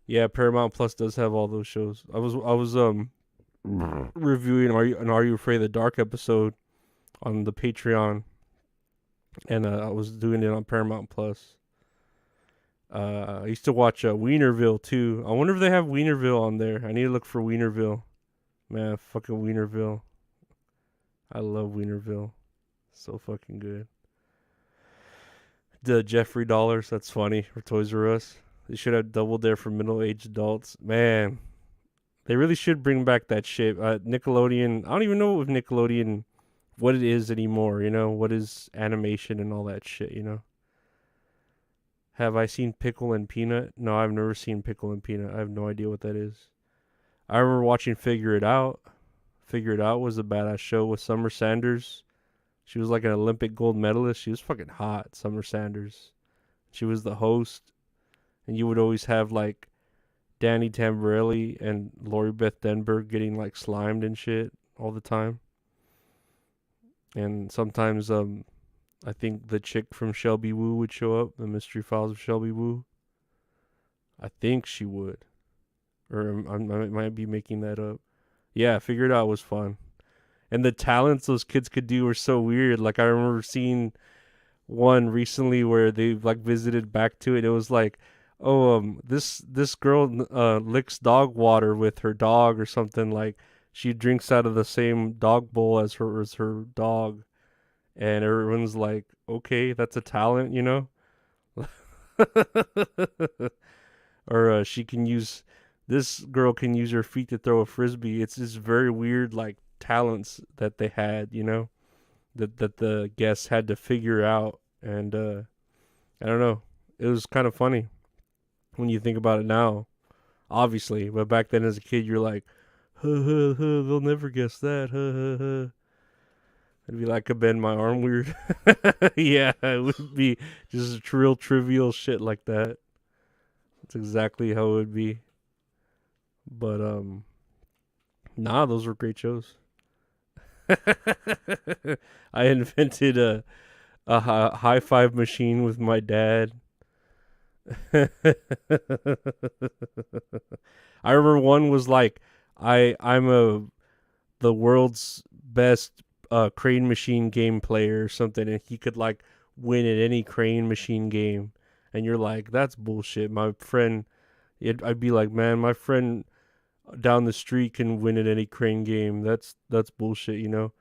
Yeah, Paramount Plus does have all those shows. I was reviewing Are You Afraid of the Dark episode on the Patreon, and I was doing it on Paramount Plus. I used to watch Wienerville too. I wonder if they have Wienerville on there. I need to look for Wienerville. Man, fucking Wienerville. I love Wienerville. So fucking good. The Jeffrey Dollars, that's funny, for Toys R Us. They should have Double Dare for middle-aged adults. Man, they really should bring back that shit. Nickelodeon, I don't even know with Nickelodeon what it is anymore, What is animation and all that shit, Have I seen Pickle and Peanut? No, I've never seen Pickle and Peanut. I have no idea what that is. I remember watching Figure It Out. Figure It Out was a badass show with Summer Sanders. She was like an Olympic gold medalist. She was fucking hot, Summer Sanders. She was the host. And you would always have like Danny Tamborelli and Lori Beth Denberg getting like slimed and shit all the time. And sometimes I think the chick from Shelby Woo would show up, the Mystery Files of Shelby Woo. I think she would. Or I might be making that up. Yeah, Figure It Out was fun. And the talents those kids could do were so weird. Like I remember seeing one recently where they like visited back to it. It was like, this girl licks dog water with her dog or something. Like she drinks out of the same dog bowl as her dog, and everyone's like, okay, that's a talent, Or this girl can use her feet to throw a frisbee. It's this very weird like talents that they had, that the guests had to figure out. And I don't know, it was kind of funny when you think about it now, obviously, but back then as a kid you're like, huh, huh, huh, they'll never guess that, huh, huh, huh. It'd be like I bend my arm weird. Yeah, it would be just real trivial shit like that. That's exactly how it would be. But nah, those were great shows. I invented a high five machine with my dad. I remember one was like, I'm a the world's best crane machine game player or something, and he could like win at any crane machine game, and you're like, that's bullshit. My friend, I'd be like, man, my friend down the street can win at any crane game. That's bullshit, you know.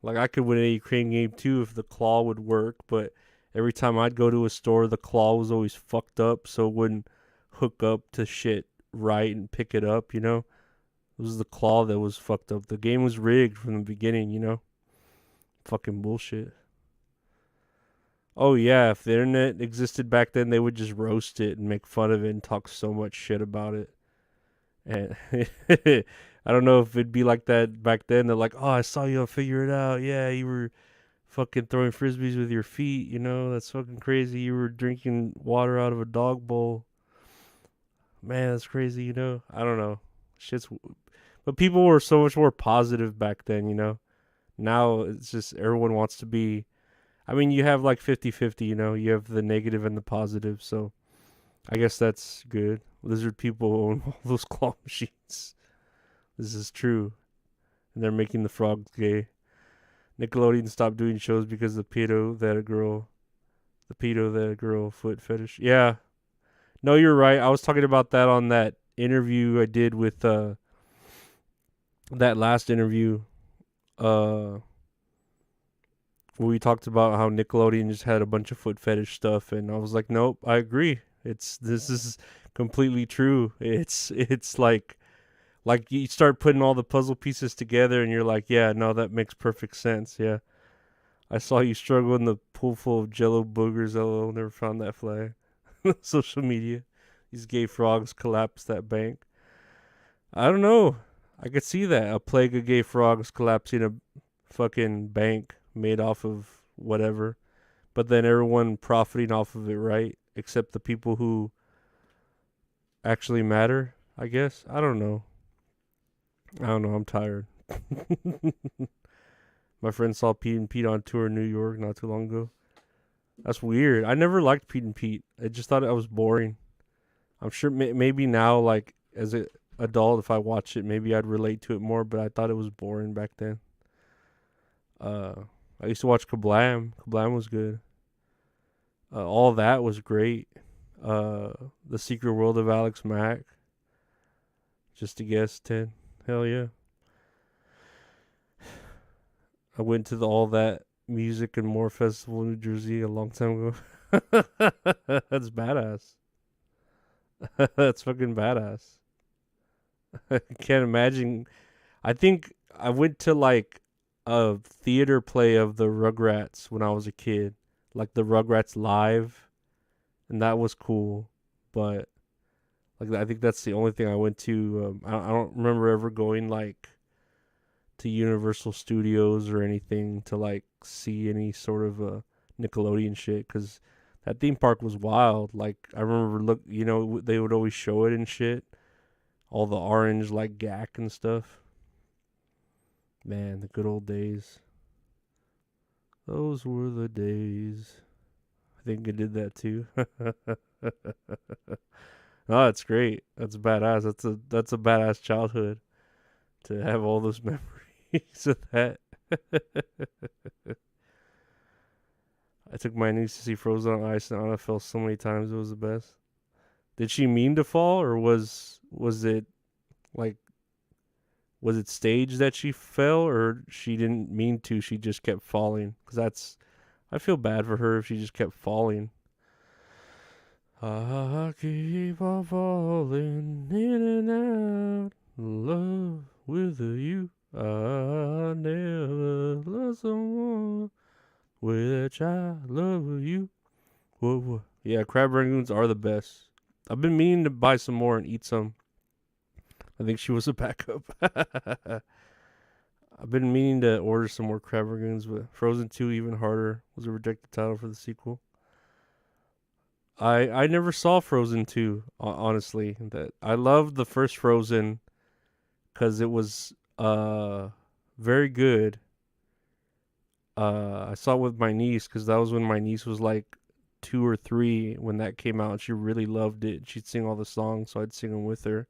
Like I could win any crane game too if the claw would work, but every time I'd go to a store, the claw was always fucked up, so it wouldn't hook up to shit right and pick it up, you know. It was the claw that was fucked up. The game was rigged from the beginning, you know. Fucking bullshit. Oh yeah, if the internet existed back then, they would just roast it and make fun of it and talk so much shit about it. And I don't know if it'd be like that back then. They're like, "Oh, I saw you figure it out. Yeah, you were fucking throwing frisbees with your feet. You know, that's fucking crazy. You were drinking water out of a dog bowl. Man, that's crazy. You know, I don't know. Shit's. But people were so much more positive back then. You know, now it's just everyone wants to be. I mean, you have like 50-50. You know, you have the negative and the positive. So I guess that's good. Lizard people own all those claw machines. This is true. And they're making the frogs gay. Nickelodeon stopped doing shows because the pedo that a girl foot fetish. Yeah. No, you're right. I was talking about that on that interview I did with that last interview uh where we talked about how Nickelodeon just had a bunch of foot fetish stuff, and I was like, nope, I agree. This is completely true. It's like you start putting all the puzzle pieces together and you're like, yeah, no, that makes perfect sense. Yeah. I saw you struggle in the pool full of jello boogers. LOL, never found that flag. Social media. These gay frogs collapsed that bank. I don't know. I could see that. A plague of gay frogs collapsing a fucking bank made off of whatever. But then everyone profiting off of it, right? Except the people who actually matter, I guess. I don't know. I don't know. I'm tired. My friend saw Pete and Pete on tour in New York not too long ago. That's weird. I never liked Pete and Pete. I just thought it was boring. I'm sure maybe now, like as an adult, if I watch it, maybe I'd relate to it more. But I thought it was boring back then. Uh, I used to watch Kablam. Kablam was good. All that was great. The Secret World of Alex Mack. Just to guess, 10. Hell yeah. I went to the All That Music and More Festival in New Jersey a long time ago. That's badass. That's fucking badass. I can't imagine. I think I went to like a theater play of the Rugrats when I was a kid, like the Rugrats live, and that was cool. But like I think that's the only thing I went to. I don't remember ever going like to Universal Studios or anything to like see any sort of Nickelodeon shit because that theme park was wild. Like I remember, they would always show it and shit. All the orange like gack and stuff. Man, the good old days. Those were the days. I think I did that too. Oh, that's great. That's badass. That's a badass childhood to have all those memories of that. I took my niece to see Frozen on Ice, and Anna fell so many times. It was the best. Did she mean to fall, or was it like was it staged that she fell, or she didn't mean to? She just kept falling. Cause I feel bad for her if she just kept falling. I keep on falling in and out, love with you. I never love someone which I love you. Whoa, whoa. Yeah, crab rangoons are the best. I've been meaning to buy some more and eat some. I think she was a backup. I've been meaning to order some more Crab Rangoons, but Frozen 2 Even Harder was a rejected title for the sequel. I never saw Frozen 2, honestly. That I loved the first Frozen cuz it was very good. I saw it with my niece cuz that was when my niece was like 2 or 3 when that came out. She really loved it. She'd sing all the songs, so I'd sing them with her.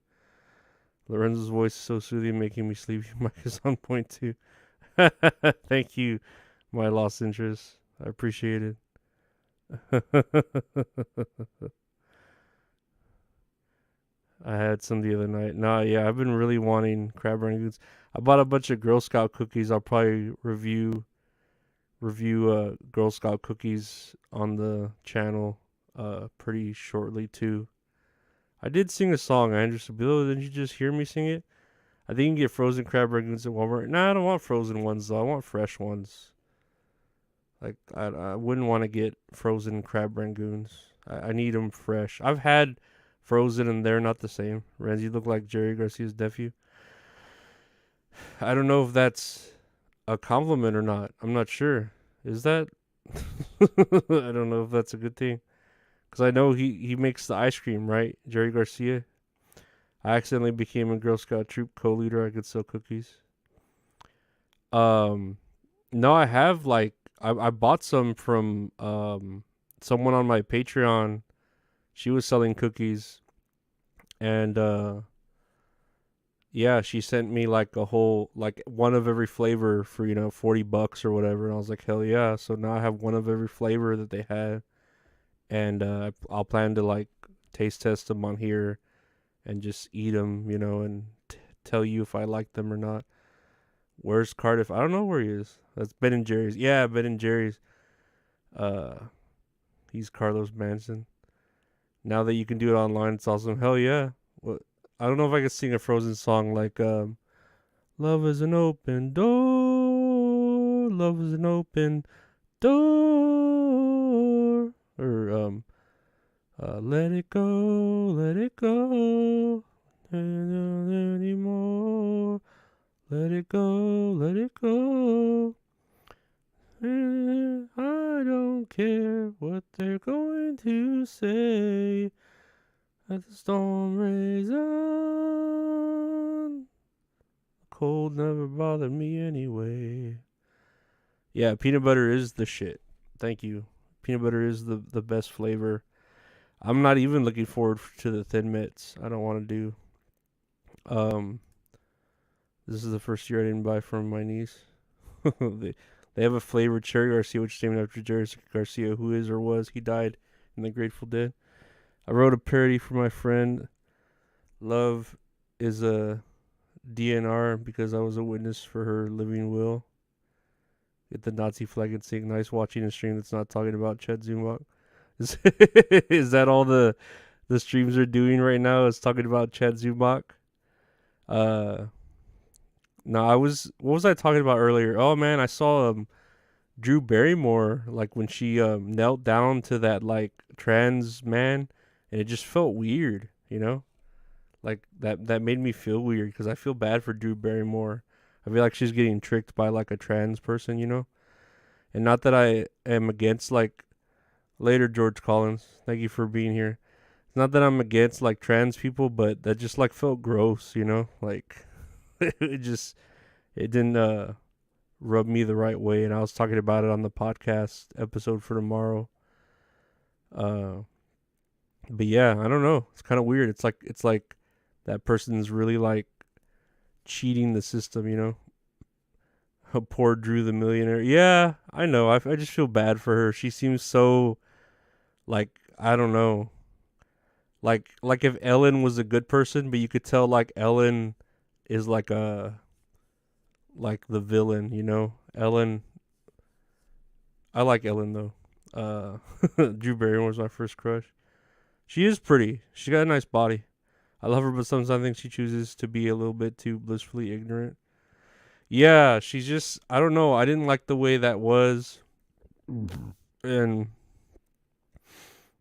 Lorenzo's voice is so soothing, making me sleepy. Mike is on point too. Thank you, my lost interest. I appreciate it. I had some the other night. No, yeah, I've been really wanting crab rangoons. I bought a bunch of Girl Scout cookies. I'll probably review Girl Scout cookies on the channel pretty shortly too. I did sing a song, Andrew Sabilo. Didn't you just hear me sing it? I think you can get frozen crab rangoons at Walmart. Nah, I don't want frozen ones though. I want fresh ones. Like I wouldn't want to get frozen crab rangoons. I need them fresh. I've had frozen and they're not the same. Renzi look like Jerry Garcia's nephew. I don't know if that's a compliment or not. I'm not sure. Is that? I don't know if that's a good thing. Because I know he makes the ice cream, right? Jerry Garcia. I accidentally became a Girl Scout troop co-leader. I could sell cookies. Um, no, I have like I bought some from someone on my Patreon. She was selling cookies, and yeah, she sent me like a whole like one of every flavor for $40 or whatever. And I was like, hell yeah! So now I have one of every flavor that they had, and I'll plan to like taste test them on here and just eat them, and tell you if I like them or not. Where's Cardiff? I don't know where he is. That's Ben and Jerry's. Yeah, Ben and Jerry's. Uh, he's Carlos Manson. Now that you can do it online, it's awesome. Hell yeah. What? I don't know if I could sing a Frozen song like "Love is an open door, love is an open door," or "Let it go, let it go, anymore, let it go, let it go." I don't care what they're going to say. Let the storm raise on. Cold never bothered me anyway. Yeah, peanut butter is the shit. Thank you. Peanut butter is the best flavor. I'm not even looking forward to the Thin Mints. I don't want to do. Um, this is the first year I didn't buy from my niece. They have a flavored Cherry Garcia, which is named after Jerry Garcia, who is or was. He died in the Grateful Dead. I wrote a parody for my friend. Love is a DNR because I was a witness for her living will. Get the Nazi flag and sing. Nice watching a stream that's not talking about Chad Zumach. Is that all the streams are doing right now? Is talking about Chad Zumach? Uh, no, What was I talking about earlier? Oh man, I saw Drew Barrymore like when she knelt down to that like trans man, and it just felt weird, Like that made me feel weird because I feel bad for Drew Barrymore. I feel like she's getting tricked by like a trans person. And not that I am against like later George Collins. Thank you for being here. It's not that I'm against like trans people, but that just like felt gross. Like it didn't rub me the right way, and I was talking about it on the podcast episode for tomorrow. Uh but yeah, I don't know. It's kind of weird. It's like that person's really like cheating the system. Poor Drew the millionaire. Yeah, I know. I just feel bad for her. She seems so like I don't know. Like if Ellen was a good person, but you could tell like Ellen is like the villain. Ellen. I like Ellen though. Drew Barrymore was my first crush. She is pretty. She got a nice body. I love her, but sometimes I think she chooses to be a little bit too blissfully ignorant. Yeah, she's just I don't know. I didn't like the way that was, and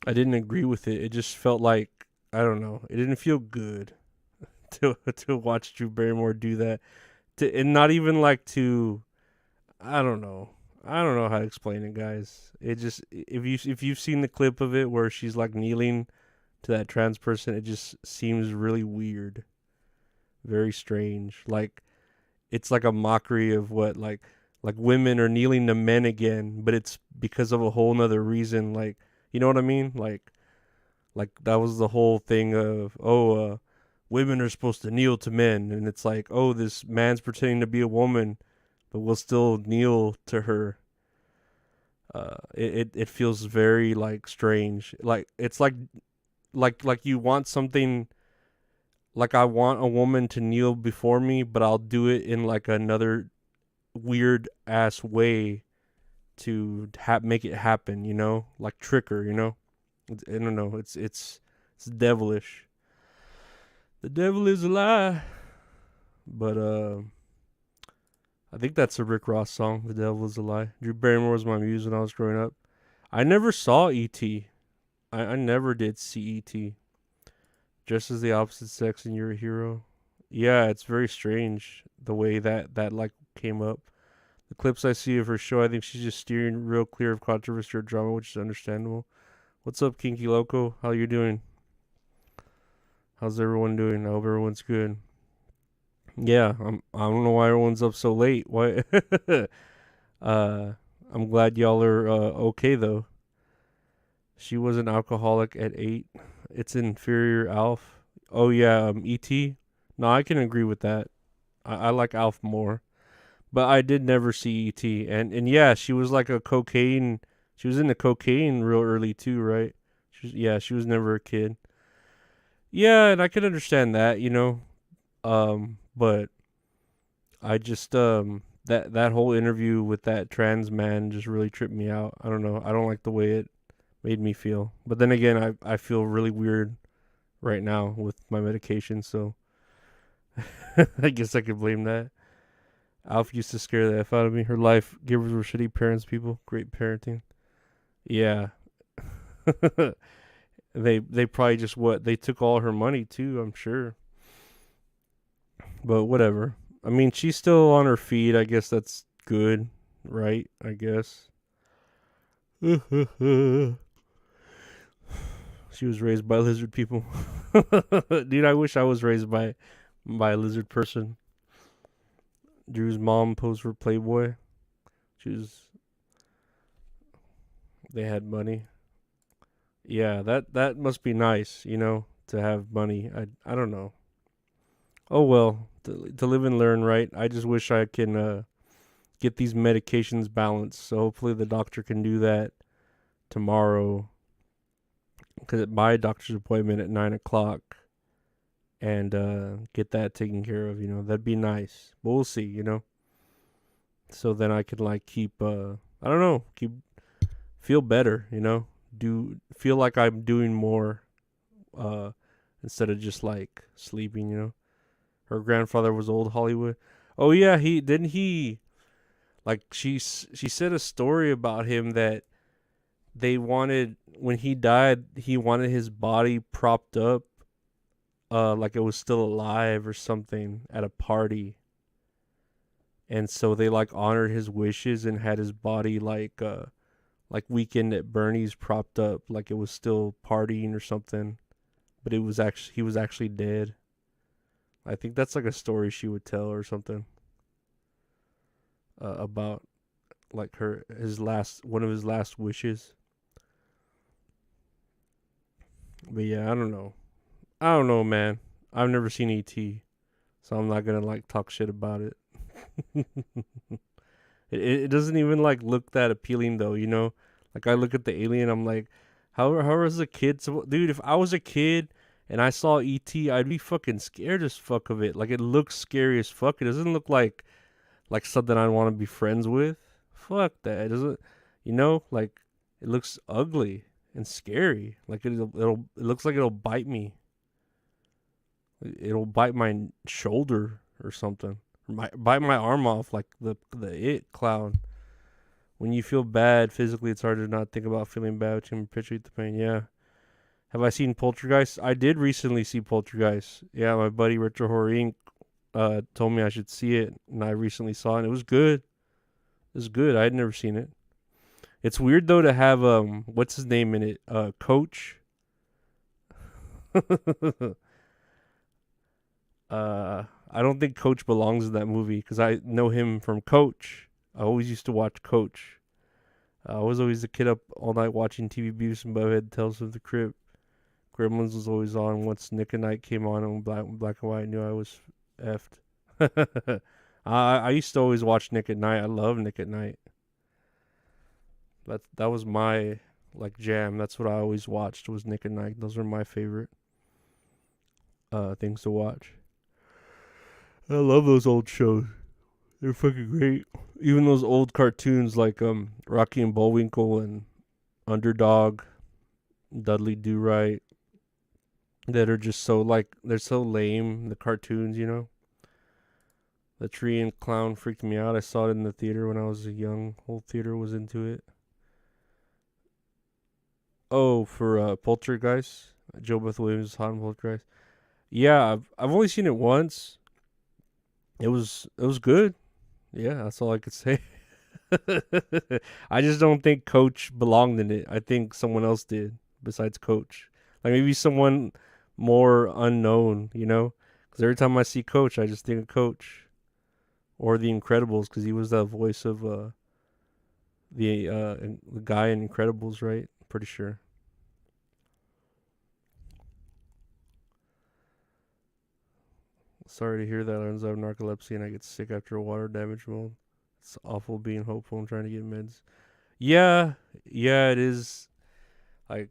I didn't agree with it. It just felt like I don't know. It didn't feel good to watch Drew Barrymore do that and not even like to. I don't know. I don't know how to explain it, guys. It just if you've seen the clip of it where she's like kneeling to that trans person, it just seems really weird, very strange. Like it's like a mockery of what like women are kneeling to men again, but it's because of a whole nother reason. Like you know what I mean? Like that was the whole thing of women are supposed to kneel to men, and it's like this man's pretending to be a woman, but we'll still kneel to her. It feels very like strange. Like it's like you want something. Like I want a woman to kneel before me, but I'll do it in like another weird ass way to make it happen. You know, like trick her. You know, I don't know. It's devilish. The devil is a lie. But I think that's a Rick Ross song. The devil is a lie. Drew Barrymore was my muse when I was growing up. I never saw E.T. I never did see E.T. Just as the opposite sex and you're a hero. Yeah, it's very strange the way that like came up. The clips I see of her show, I think she's just steering real clear of controversy or drama, which is understandable. What's up, Kinky Loco? How you doing? How's everyone doing? I hope everyone's good. Yeah, I don't know why everyone's up so late. Why? uh, I'm glad y'all are okay though. She was an alcoholic at 8. It's inferior, Alf. Oh yeah, E.T. No, I can agree with that. I like Alf more, but I did never see E.T. And yeah, she was like a cocaine. She was into cocaine real early too, right? She was never a kid. Yeah, and I can understand that, you know. But I just that whole interview with that trans man just really tripped me out. I don't know. I don't like the way it made me feel. But then again, I feel really weird right now with my medication, so I guess I could blame that. Alf used to scare the F out of me. Her life givers were shitty parents, people. Great parenting. Yeah. They probably just they took all her money too, I'm sure. But whatever. I mean, she's still on her feet. I guess that's good, right? I guess. She was raised by lizard people. Dude, I wish I was raised by a lizard person. Drew's mom posed for Playboy. She was they had money. Yeah, that must be nice, you know, to have money. I don't know. Oh well, to live and learn, right? I just wish I can get these medications balanced. So hopefully the doctor can do that tomorrow. Because at my doctor's appointment at 9 o'clock, and get that taken care of. You know, that'd be nice. But we'll see. You know, so then I could like keep. I don't know. Keep feel better. You know, do feel like I'm doing more. Uh, instead of just like sleeping. You know, her grandfather was old Hollywood. Oh yeah, he didn't he. Like she said a story about him that they wanted when he died. He wanted his body propped up like it was still alive or something at a party, and so they like honored his wishes and had his body like Weekend at Bernie's propped up like it was still partying or something, but he was actually dead. I think that's like a story she would tell or something about like his last one of his last wishes. But yeah, I don't know, man. I've never seen ET, so I'm not gonna like talk shit about it. It doesn't even like look that appealing though, you know. Like I look at the alien, I'm like, how is a kid? Dude, if I was a kid and I saw ET, I'd be fucking scared as fuck of it. Like it looks scary as fuck. It doesn't look like something I want to be friends with. Fuck that. It doesn't, you know, like it looks ugly and scary. Like it looks like it'll bite me. It'll bite my shoulder or something. Bite my arm off like the it clown. When you feel bad physically, it's hard to not think about feeling bad, which can perpetuate the pain. Yeah. Have I seen Poltergeist? I did recently see Poltergeist. Yeah, my buddy Retro Horror Inc. told me I should see it, and I recently saw it. And it was good. It was good. I had never seen it. It's weird though to have what's his name in it? Coach. I don't think Coach belongs in that movie because I know him from Coach. I always used to watch Coach. I was always a kid up all night watching TV Beavis and Butthead, Tales of the Crypt. Gremlins was always on. Once Nick and Night came on Black and White, I knew I was effed. I used to always watch Nick at Night. I love Nick at Night. That was my like jam. That's what I always watched was Nick at Night. Those are my favorite things to watch. I love those old shows. They're fucking great. Even those old cartoons like Rocky and Bullwinkle and Underdog, Dudley Do Right, that are just so like they're so lame. The cartoons, you know. The Tree and Clown freaked me out. I saw it in the theater when I was young. Whole theater was into it. Oh, for Poltergeist, Joe Beth Williams' Hot and Poltergeist. Yeah, I've only seen it once. It was good. Yeah, that's all I could say. I just don't think Coach belonged in it. I think someone else did besides Coach. Like maybe someone more unknown, you know? Because every time I see Coach, I just think of Coach or The Incredibles because he was the voice of the guy in Incredibles, right? Pretty sure. Sorry to hear that. I have narcolepsy and I get sick after a water damage mode. It's awful being hopeful and trying to get meds. Yeah, yeah, it is. Like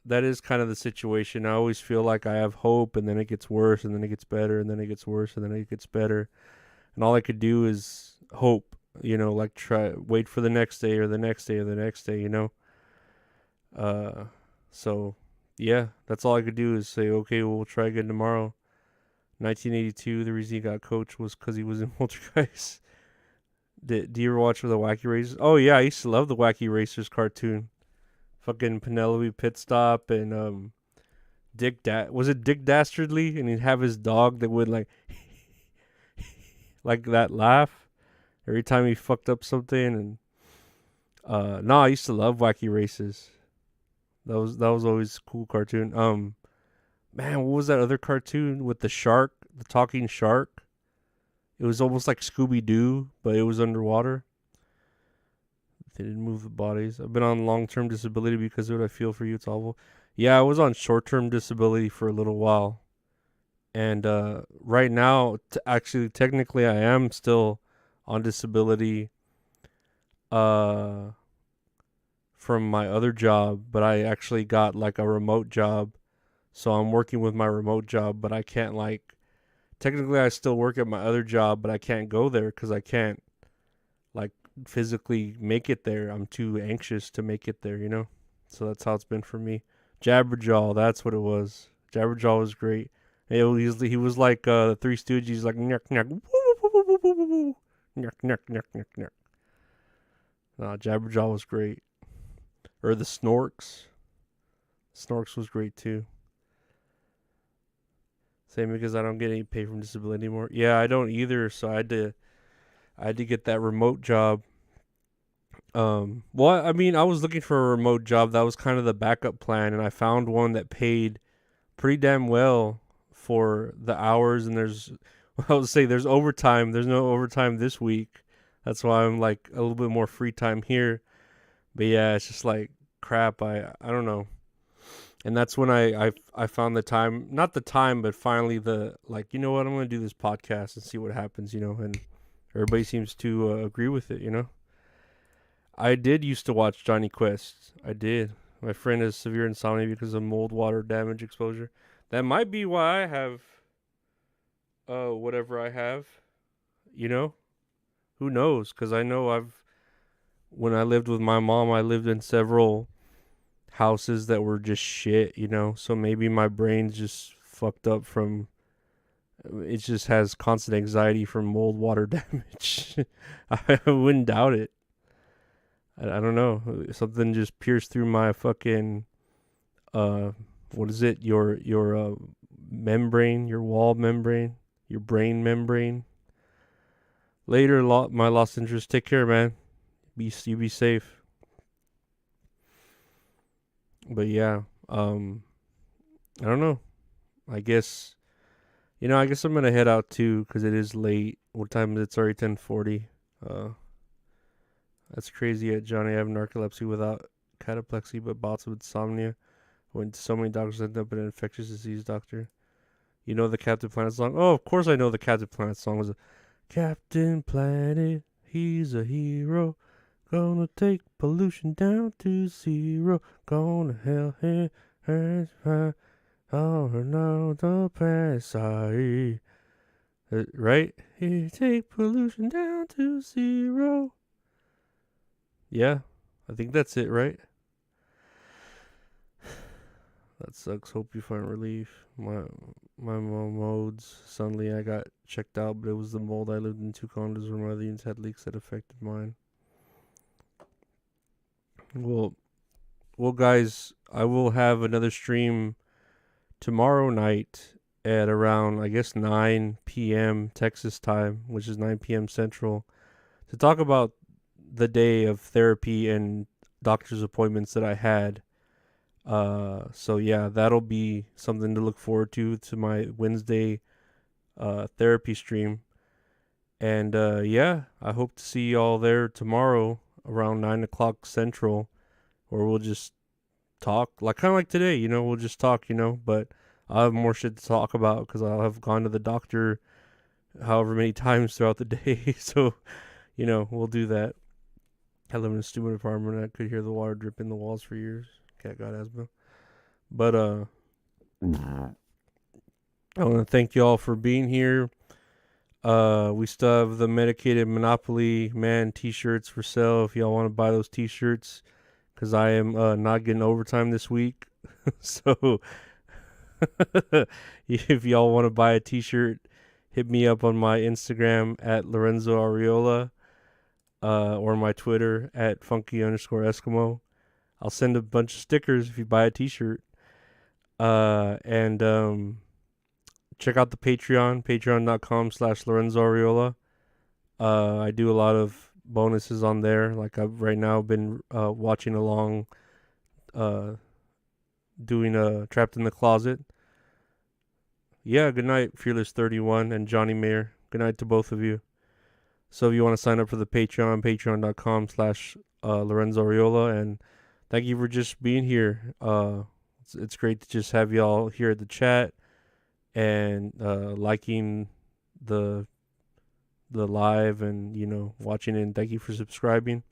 that is kind of the situation. I always feel like I have hope, and then it gets worse, and then it gets better, and then it gets worse, and then it gets better. And all I could do is hope. You know, like try wait for the next day or the next day or the next day. You know. Uh, so yeah, that's all I could do is say, okay, well, we'll try again tomorrow. 1982, the reason he got coach was because he was in Poltergeist. Do you ever watch the Wacky Racers? Oh yeah, I used to love the Wacky Racers cartoon. Fucking Penelope Pitstop and was it Dick Dastardly? And he'd have his dog that would like like that laugh every time he fucked up something. And no, I used to love Wacky Races. That was always a cool cartoon. Man, what was that other cartoon with the shark, the talking shark? It was almost like Scooby Doo, but it was underwater. They didn't move the bodies. I've been on long-term disability because of it. I feel for you. It's awful. Yeah, I was on short-term disability for a little while. And right now, actually, technically, I am still on disability uh, from my other job, but I actually got like a remote job. So I'm working with my remote job, but I can't like, technically, I still work at my other job, but I can't go there because I can't like physically make it there. I'm too anxious to make it there, you know? So that's how it's been for me. Jabberjaw, that's what it was. Jabberjaw was great. He was like the Three Stooges, like nyuk nyuk, nyuk nyuk nyuk nyuk nyuk. Jabberjaw was great. Or the Snorks. Snorks was great too. Same because I don't get any pay from disability anymore. Yeah, I don't either. So I had to get that remote job. Well, I mean, I was looking for a remote job. That was kind of the backup plan, and I found one that paid pretty damn well for the hours. And I would say there's overtime. There's no overtime this week. That's why I'm like a little bit more free time here. But yeah, it's just like crap. I don't know. And that's when I found the time, not the time, but finally the like, you know what, I'm gonna do this podcast and see what happens, you know. And everybody seems to agree with it, you know. I did used to watch Johnny Quest. I did. My friend has severe insomnia because of mold water damage exposure. That might be why I have whatever I have, you know. Who knows? Because I know when I lived with my mom, I lived in several houses that were just shit, you know. So maybe my brain's just fucked up from it just has constant anxiety from mold water damage. I wouldn't doubt it. I don't know. Something just pierced through my fucking what is it? Your membrane, your wall membrane. your brain membrane. Later, my lost interest. Take care, man. You be safe. But yeah, I don't know. I guess I guess I'm gonna head out too because it is late. What time is it? It's already 10:40. Uh, that's crazy. At Johnny, I have narcolepsy without cataplexy, but bouts of insomnia. Went to so many doctors, ended up an infectious disease doctor. You know the Captain Planet song? Oh, of course I know the Captain Planet song. Was Captain Planet, he's a hero. Gonna take pollution down to zero. Gonna hell him, hurt fire. Oh no, the parasite. Right? He take pollution down to zero. Yeah, I think that's it, right? That sucks. Hope you find relief. My modes. Suddenly I got checked out, but it was the mold. I lived in 2 condos where my other units had leaks that affected mine. Well, guys, I will have another stream tomorrow night at around, I guess, 9 p.m. Texas time, which is 9 p.m. Central, to talk about the day of therapy and doctor's appointments that I had. So yeah, that'll be something to look forward to my Wednesday therapy stream. And yeah, I hope to see y'all there tomorrow around 9 o'clock Central, where we'll just talk, like kind of like today. We'll just talk. But I'll have more shit to talk about because I'll have gone to the doctor however many times throughout the day. So we'll do that. I live in a stupid apartment. I could hear the water drip in the walls for years. Cat got asthma. But I want to thank you all for being here. We still have the Medicated Monopoly Man t-shirts for sale if y'all want to buy those t-shirts, because I am not getting overtime this week. So if y'all want to buy a t-shirt, hit me up on my Instagram at Lorenzo Ariola, or my Twitter at funky_Eskimo. I'll send a bunch of stickers if you buy a t-shirt. And check out the Patreon, patreon.com/Lorenzo Ariola. I do a lot of bonuses on there. Like I've right now been watching along, doing Trapped in the Closet. Yeah, good night, Fearless31 and Johnny Mayer. Good night to both of you. So if you want to sign up for the Patreon, patreon.com/Lorenzo Ariola. And thank you for just being here. It's great to just have y'all here at the chat and liking the live and watching it. And thank you for subscribing.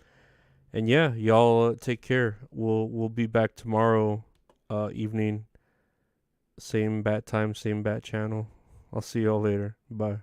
And yeah, y'all take care. We'll be back tomorrow evening. Same bat time, same bat channel. I'll see y'all later. Bye.